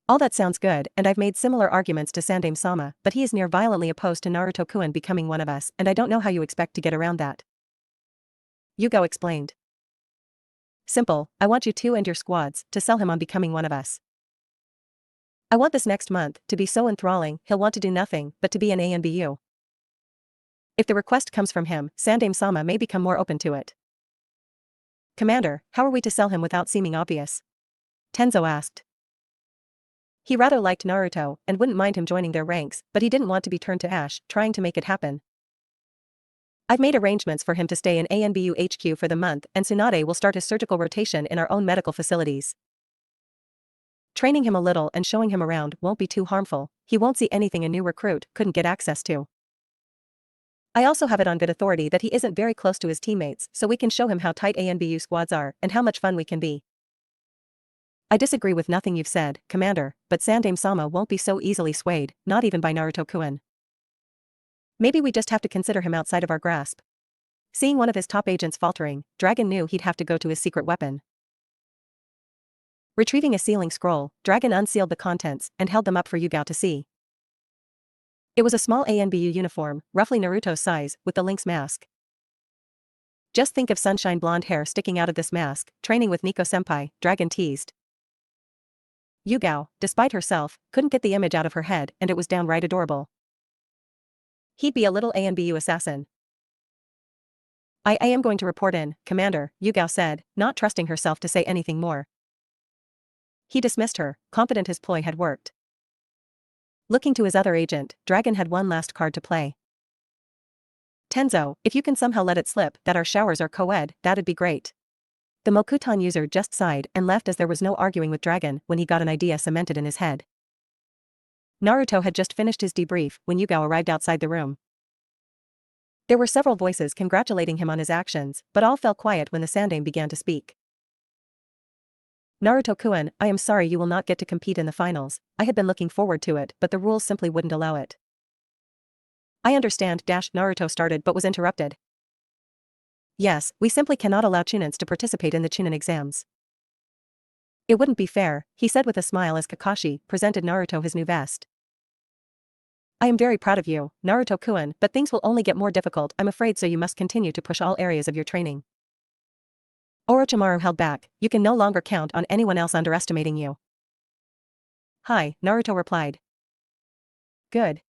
All that sounds good, and I've made similar arguments to Sandaime-sama, but he is near violently opposed to Naruto-kun becoming one of us, and I don't know how you expect to get around that. Yugao explained. Simple, I want you two and your squads to sell him on becoming one of us. I want this next month to be so enthralling, he'll want to do nothing but to be an ANBU. If the request comes from him, Sandaime-sama may become more open to it. Commander, how are we to sell him without seeming obvious? Tenzo asked. He rather liked Naruto and wouldn't mind him joining their ranks, but he didn't want to be turned to ash trying to make it happen. I've made arrangements for him to stay in ANBU HQ for the month, and Tsunade will start his surgical rotation in our own medical facilities. Training him a little and showing him around won't be too harmful. He won't see anything a new recruit couldn't get access to. I also have it on good authority that he isn't very close to his teammates, so we can show him how tight ANBU squads are and how much fun we can be. I disagree with nothing you've said, Commander, but Sandaime-sama won't be so easily swayed, not even by Naruto-kun. Maybe we just have to consider him outside of our grasp. Seeing one of his top agents faltering, Dragon knew he'd have to go to his secret weapon. Retrieving a sealing scroll, Dragon unsealed the contents and held them up for Yugao to see. It was a small ANBU uniform, roughly Naruto's size, with the Lynx mask. Just think of sunshine blonde hair sticking out of this mask, training with Nico-senpai, Dragon teased. Yugao, despite herself, couldn't get the image out of her head, and it was downright adorable. He'd be a little ANBU assassin. I am going to report in, Commander, Yugao said, not trusting herself to say anything more. He dismissed her, confident his ploy had worked. Looking to his other agent, Dragon had one last card to play. Tenzo, if you can somehow let it slip that our showers are co-ed, that'd be great. The Mokuton user just sighed and left as there was no arguing with Dragon when he got an idea cemented in his head. Naruto had just finished his debrief when Yugao arrived outside the room. There were several voices congratulating him on his actions, but all fell quiet when the Sandaime began to speak. Naruto-kun, I am sorry you will not get to compete in the finals. I had been looking forward to it, but the rules simply wouldn't allow it. I understand. Naruto started but was interrupted. Yes, we simply cannot allow Chunins to participate in the Chunin exams. It wouldn't be fair, he said with a smile as Kakashi presented Naruto his new vest. I am very proud of you, Naruto-kun, but things will only get more difficult, I'm afraid, so you must continue to push all areas of your training. Orochimaru held back, you can no longer count on anyone else underestimating you. Hi, Naruto replied. Good.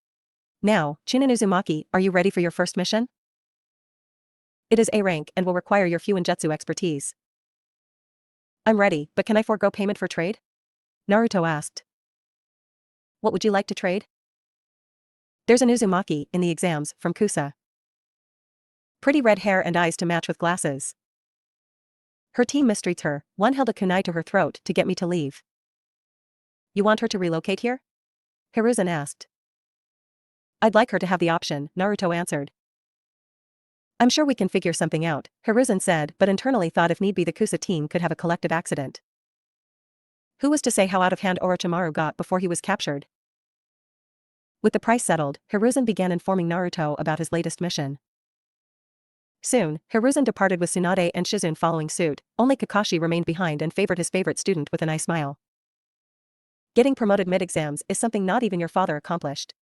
Now, Chunin Uzumaki, are you ready for your first mission? It is A rank and will require your fuinjutsu expertise. I'm ready, but can I forego payment for trade? Naruto asked. What would you like to trade? There's an Uzumaki in the exams from Kusa. Pretty red hair and eyes to match with glasses. Her team mistreats her, one held a kunai to her throat to get me to leave. You want her to relocate here? Hiruzen asked. I'd like her to have the option, Naruto answered. I'm sure we can figure something out, Hiruzen said, but internally thought if need be the Kusa team could have a collective accident. Who was to say how out of hand Orochimaru got before he was captured? With the price settled, Hiruzen began informing Naruto about his latest mission. Soon, Hiruzen departed with Tsunade and Shizune following suit, only Kakashi remained behind and favored his favorite student with a nice smile. Getting promoted mid-exams is something not even your father accomplished.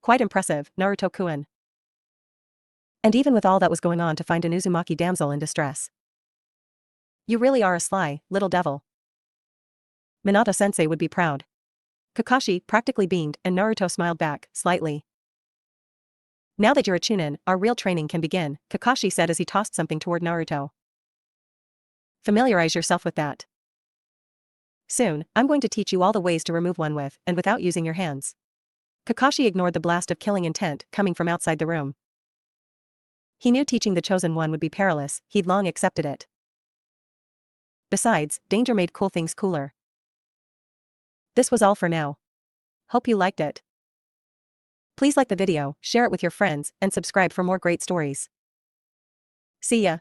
Quite impressive, Naruto-kun. And even with all that was going on to find an Uzumaki damsel in distress. You really are a sly, little devil. Minato-sensei would be proud. Kakashi practically beamed and Naruto smiled back, slightly. Now that you're a Chunin, our real training can begin, Kakashi said as he tossed something toward Naruto. Familiarize yourself with that. Soon, I'm going to teach you all the ways to remove one with and without using your hands. Kakashi ignored the blast of killing intent coming from outside the room. He knew teaching the chosen one would be perilous, he'd long accepted it. Besides, danger made cool things cooler. This was all for now. Hope you liked it. Please like the video, share it with your friends, and subscribe for more great stories. See ya.